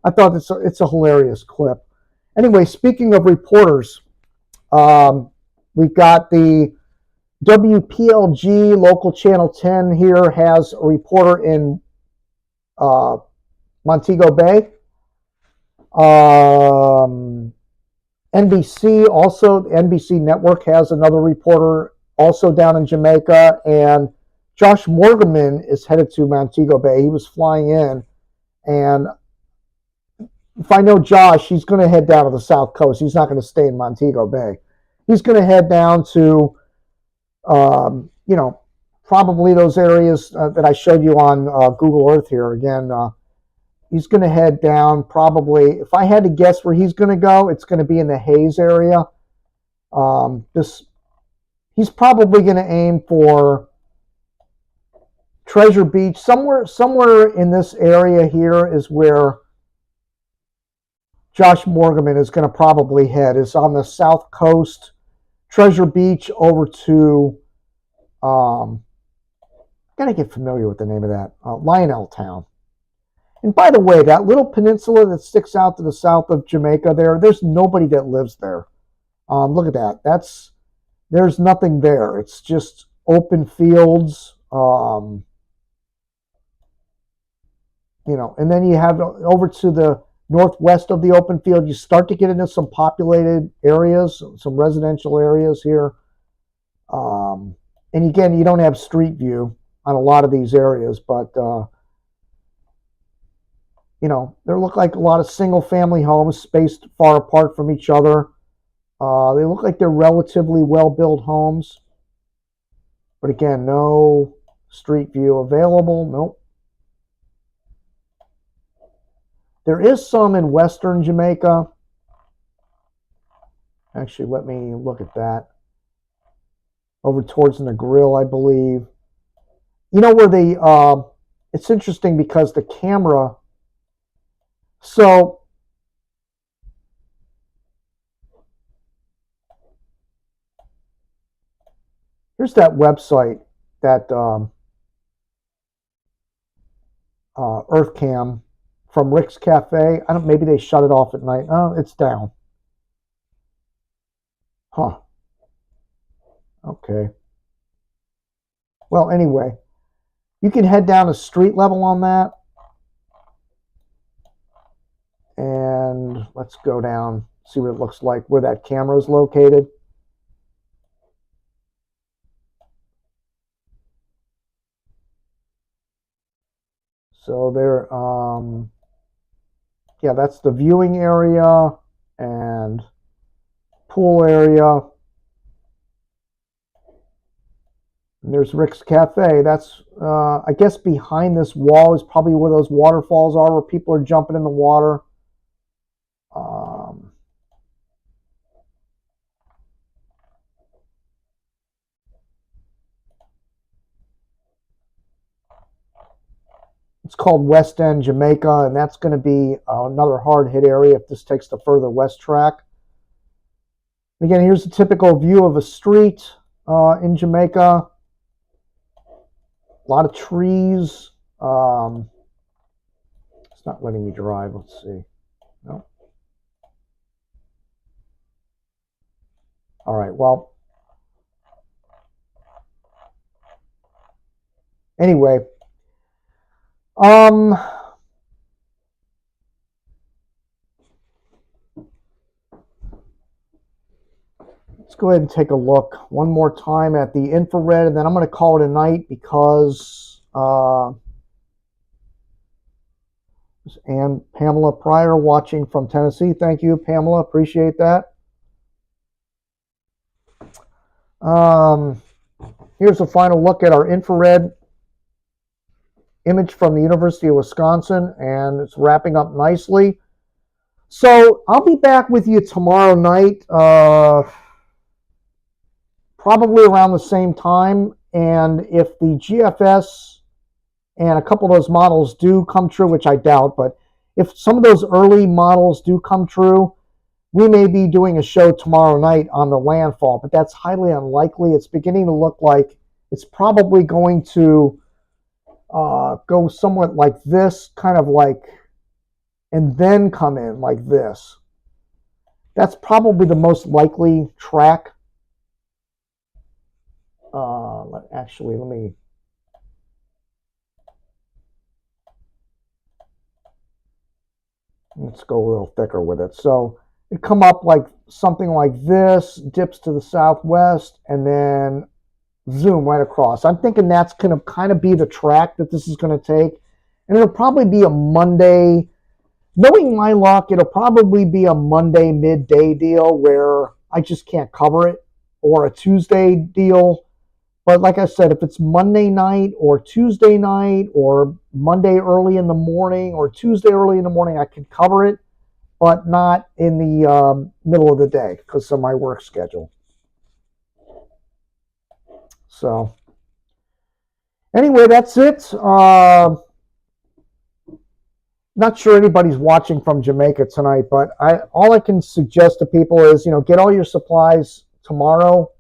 I thought it's a hilarious clip. Anyway, speaking of reporters, we've got the WPLG local channel 10 here has a reporter in Montego Bay. NBC also, the NBC network has another reporter also down in Jamaica, and Josh Morgan is headed to Montego Bay. He was flying in, and if I know Josh, he's going to head down to the South Coast. He's not going to stay in Montego Bay. He's going to head down to, probably those areas that I showed you on Google Earth here. Again, he's going to head down probably, if I had to guess where he's going to go, it's going to be in the Hayes area. He's probably going to aim for Treasure Beach. Somewhere in this area here is where Josh Morgan is going to probably head. It's on the south coast, Treasure Beach over to, got to get familiar with the name of that, Lionel Town. And by the way, that little peninsula that sticks out to the south of Jamaica there's nobody that lives there. Look at that. There's nothing there. It's just open fields. and then you have over to the northwest of the open field, you start to get into some populated areas, some residential areas here. And again, you don't have street view on a lot of these areas, but there look like a lot of single family homes spaced far apart from each other. They look like they're relatively well-built homes. But again, no street view available. Nope. There is some in western Jamaica. Actually, let me look at that. Over towards Negril, I believe. Where it's interesting because the camera, so here's that website, that EarthCam from Rick's Cafe. Maybe they shut it off at night. Oh, it's down. Huh. Okay. Well, anyway, you can head down to street level on that. And let's go down, see what it looks like, where that camera is located. So there, yeah, that's the viewing area and pool area. And there's Rick's Cafe. That's, I guess behind this wall is probably where those waterfalls are, where people are jumping in the water. It's called West End Jamaica, and that's going to be another hard-hit area if this takes the further west track. Again, here's a typical view of a street in Jamaica. A lot of trees. It's not letting me drive. Let's see. No. All right. Well, anyway, let's go ahead and take a look one more time at the infrared, and then I'm going to call it a night because and Pamela Pryor watching from Tennessee. Thank you, Pamela. Appreciate that. Here's a final look at our infrared image from the University of Wisconsin, and it's wrapping up nicely. So I'll be back with you tomorrow night, probably around the same time. And if the GFS and a couple of those models do come true, which I doubt, but if some of those early models do come true, we may be doing a show tomorrow night on the landfall, but that's highly unlikely. It's beginning to look like it's probably going to go somewhat like this, kind of like, and then come in like this. That's probably the most likely track. Actually, let's go a little thicker with it. So it come up like something like this, dips to the southwest, and then zoom right across. I'm thinking that's going to kind of be the track that this is going to take. And it'll probably be a Monday. Knowing my luck, it'll probably be a Monday midday deal where I just can't cover it, or a Tuesday deal. But like I said, if it's Monday night or Tuesday night or Monday early in the morning or Tuesday early in the morning, I can cover it, but not in the middle of the day because of my work schedule. So anyway, that's it. Not sure anybody's watching from Jamaica tonight, but all I can suggest to people is, get all your supplies tomorrow.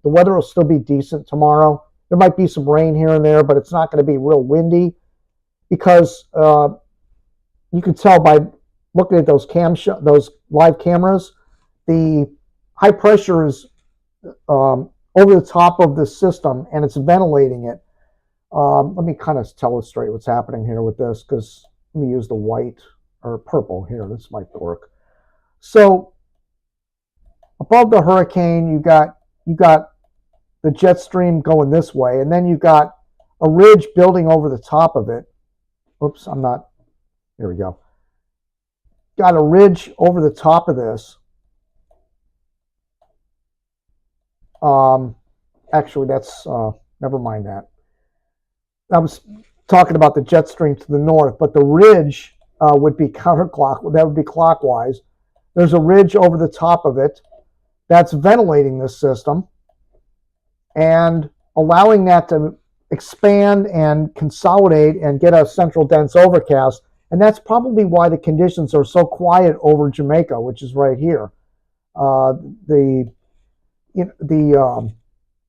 The weather will still be decent tomorrow. There might be some rain here and there, but it's not going to be real windy because you can tell by looking at those those live cameras, the high pressure is over the top of the system and it's ventilating it. Let me kind of illustrate what's happening here with this, because let me use the white or purple here. This might work. So above the hurricane, you got the jet stream going this way, and then you've got a ridge building over the top of it. Oops, I'm not. Here we go. Got a ridge over the top of this. Actually, that's never mind that. I was talking about the jet stream to the north, but the ridge would be counterclockwise. That would be clockwise. There's a ridge over the top of it that's ventilating this system and allowing that to expand and consolidate and get a central dense overcast. And that's probably why the conditions are so quiet over Jamaica, which is right here. The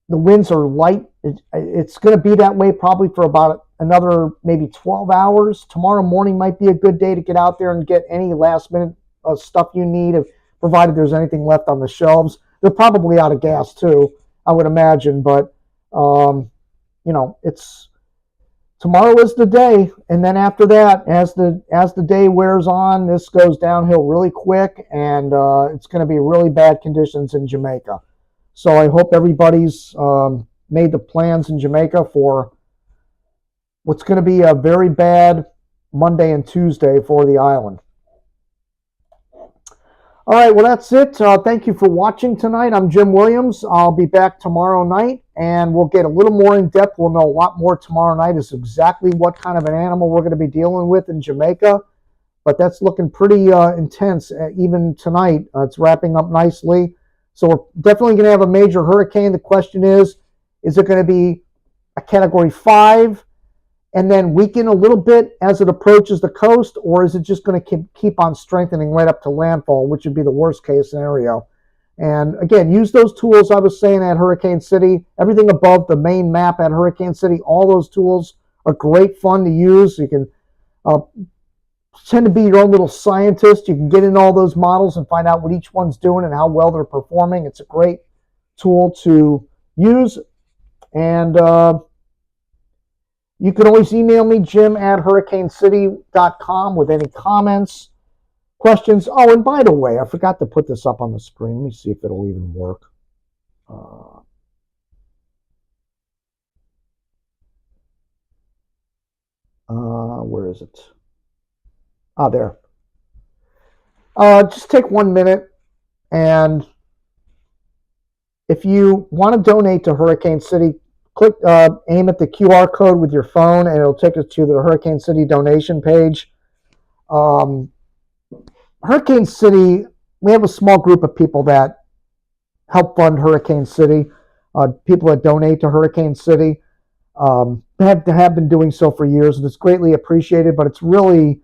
winds are light. It's going to be that way probably for about another maybe 12 hours. Tomorrow morning might be a good day to get out there and get any last minute stuff you need, provided there's anything left on the shelves. They're probably out of gas too, I would imagine. But it's tomorrow is the day, and then after that, as the day wears on, this goes downhill really quick, and it's going to be really bad conditions in Jamaica. So I hope everybody's made the plans in Jamaica for what's going to be a very bad Monday and Tuesday for the island. All right, well, that's it. Thank you for watching tonight. I'm Jim Williams. I'll be back tomorrow night, and we'll get a little more in depth. We'll know a lot more tomorrow night as exactly what kind of an animal we're going to be dealing with in Jamaica. But that's looking pretty intense even tonight. It's wrapping up nicely. So we're definitely going to have a major hurricane. The question is it going to be a Category 5 and then weaken a little bit as it approaches the coast, or is it just going to keep on strengthening right up to landfall, which would be the worst case scenario? And again, use those tools I was saying at Hurricane City. Everything above the main map at Hurricane City, all those tools are great fun to use. You can tend to be your own little scientist. You can get in all those models and find out what each one's doing and how well they're performing. It's a great tool to use. And you can always email me, jim@hurricanecity.com, with any comments, questions. Oh, and by the way, I forgot to put this up on the screen. Let me see if it'll even work. Where is it? There. Just take 1 minute, and if you want to donate to Hurricane City, click, aim at the QR code with your phone, and it'll take us to the Hurricane City donation page. Hurricane City, we have a small group of people that help fund Hurricane City, people that donate to Hurricane City. Have been doing so for years, and it's greatly appreciated, but it's really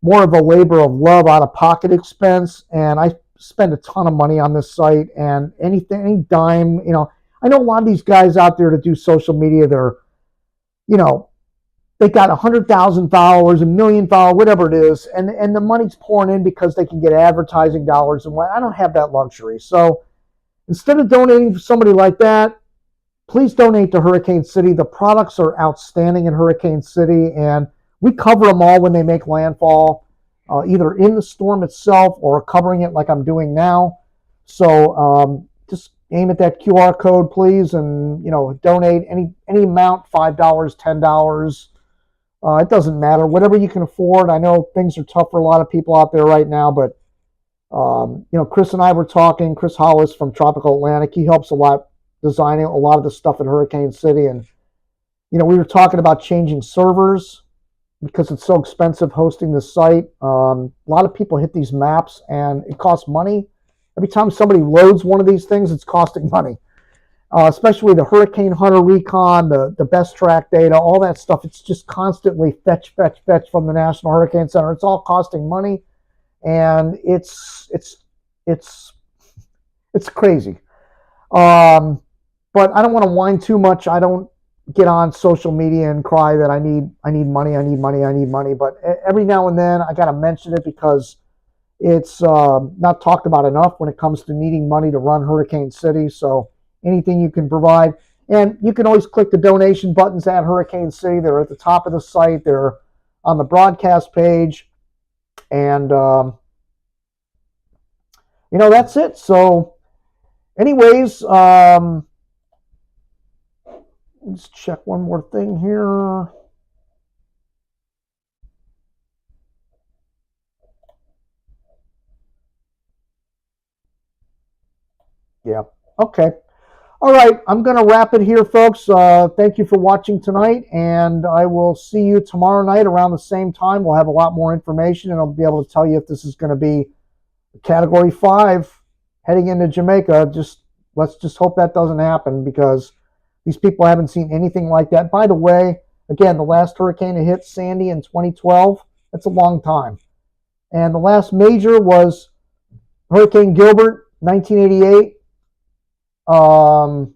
more of a labor of love, out-of-pocket expense, and I spend a ton of money on this site, and any dime, I know a lot of these guys out there that do social media, they're, they got 100,000 followers, 1 million followers, whatever it is, and the money's pouring in because they can get advertising dollars and what. I don't have that luxury. So instead of donating to somebody like that, please donate to Hurricane City. The products are outstanding in Hurricane City, and we cover them all when they make landfall, either in the storm itself or covering it like I'm doing now. So just aim at that QR code, please, and donate any amount, $5, $10. It doesn't matter, whatever you can afford. I know things are tough for a lot of people out there right now, but Chris and I were talking. Chris Hollis from Tropical Atlantic, he helps a lot designing a lot of the stuff at Hurricane City, and we were talking about changing servers because it's so expensive hosting the site. A lot of people hit these maps, and it costs money. Every time somebody loads one of these things, it's costing money. Especially the Hurricane Hunter Recon, the best track data, all that stuff. It's just constantly fetch from the National Hurricane Center. It's all costing money, and it's crazy. But I don't want to whine too much. I don't get on social media and cry that I need money. But every now and then I got to mention it because it's not talked about enough when it comes to needing money to run Hurricane City. So anything you can provide. And you can always click the donation buttons at Hurricane City. They're at the top of the site. They're on the broadcast page. And, that's it. So, anyways, let's check one more thing here. Yeah. Okay. All right. I'm going to wrap it here, folks. Thank you for watching tonight, and I will see you tomorrow night around the same time. We'll have a lot more information, and I'll be able to tell you if this is going to be Category 5 heading into Jamaica. Let's just hope that doesn't happen, because these people haven't seen anything like that. By the way, again, the last hurricane that hit Sandy in 2012, that's a long time. And the last major was Hurricane Gilbert, 1988. In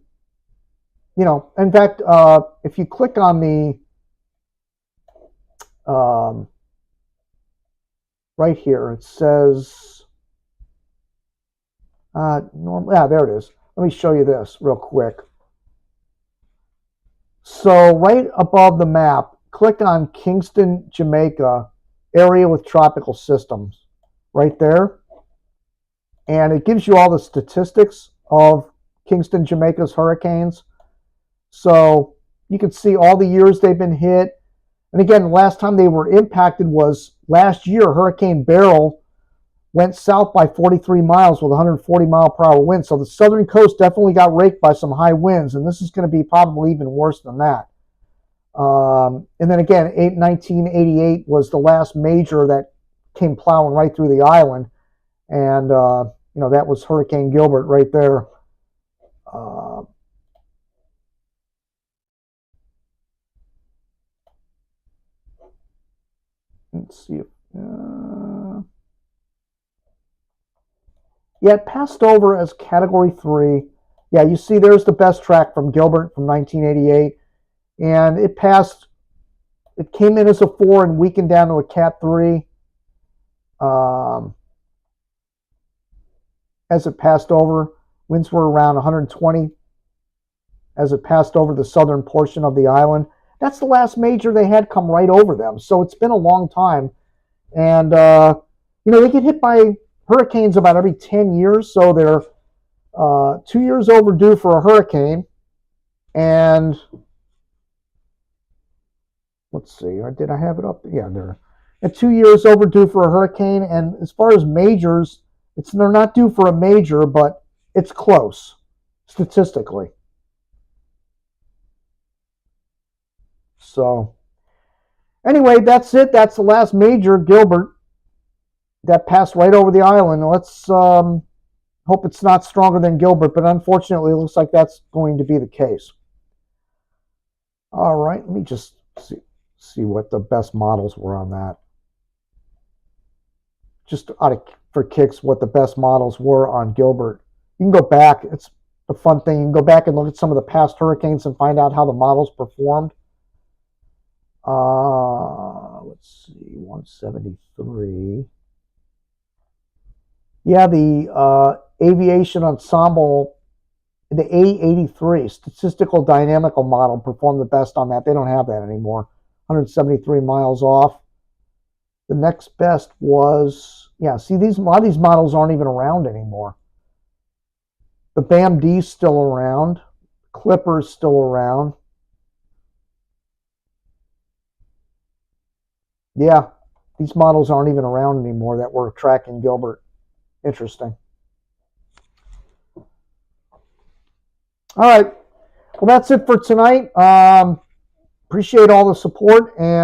fact, if you click on the right here, it says there it is. Let me show you this real quick. So right above the map, click on Kingston, Jamaica, area with tropical systems, right there, and it gives you all the statistics of Kingston, Jamaica's hurricanes. So you can see all the years they've been hit. And again, the last time they were impacted was last year. Hurricane Beryl went south by 43 miles with 140 mile per hour winds. So the southern coast definitely got raked by some high winds, and this is going to be probably even worse than that. And then again, 1988 was the last major that came plowing right through the island. And, that was Hurricane Gilbert right there. Let's see if yeah, it passed over as Category 3. Yeah, you see there's the best track from Gilbert from 1988. And it came in as a 4 and weakened down to a Cat 3 as it passed over. Winds were around 120 as it passed over the southern portion of the island. That's the last major they had come right over them. So it's been a long time. And, they get hit by hurricanes about every 10 years. So they're 2 years overdue for a hurricane. And let's see, did I have it up? Yeah, they're at 2 years overdue for a hurricane. And as far as majors, they're not due for a major, but it's close statistically. So anyway, that's it. That's the last major, Gilbert, that passed right over the island. Let's hope it's not stronger than Gilbert, but unfortunately, it looks like that's going to be the case. All right, let me just see what the best models were on that. Just for kicks, what the best models were on Gilbert. You can go back. It's a fun thing. You can go back and look at some of the past hurricanes and find out how the models performed. Let's see, 173. Yeah, the aviation ensemble, the A83 statistical dynamical model performed the best on that. They don't have that anymore. 173 miles off. The next best was, a lot of these models aren't even around anymore. The BAMD's still around. Clipper's still around. Yeah, these models aren't even around anymore that were tracking Gilbert. Interesting. All right. Well, that's it for tonight. Appreciate all the support. And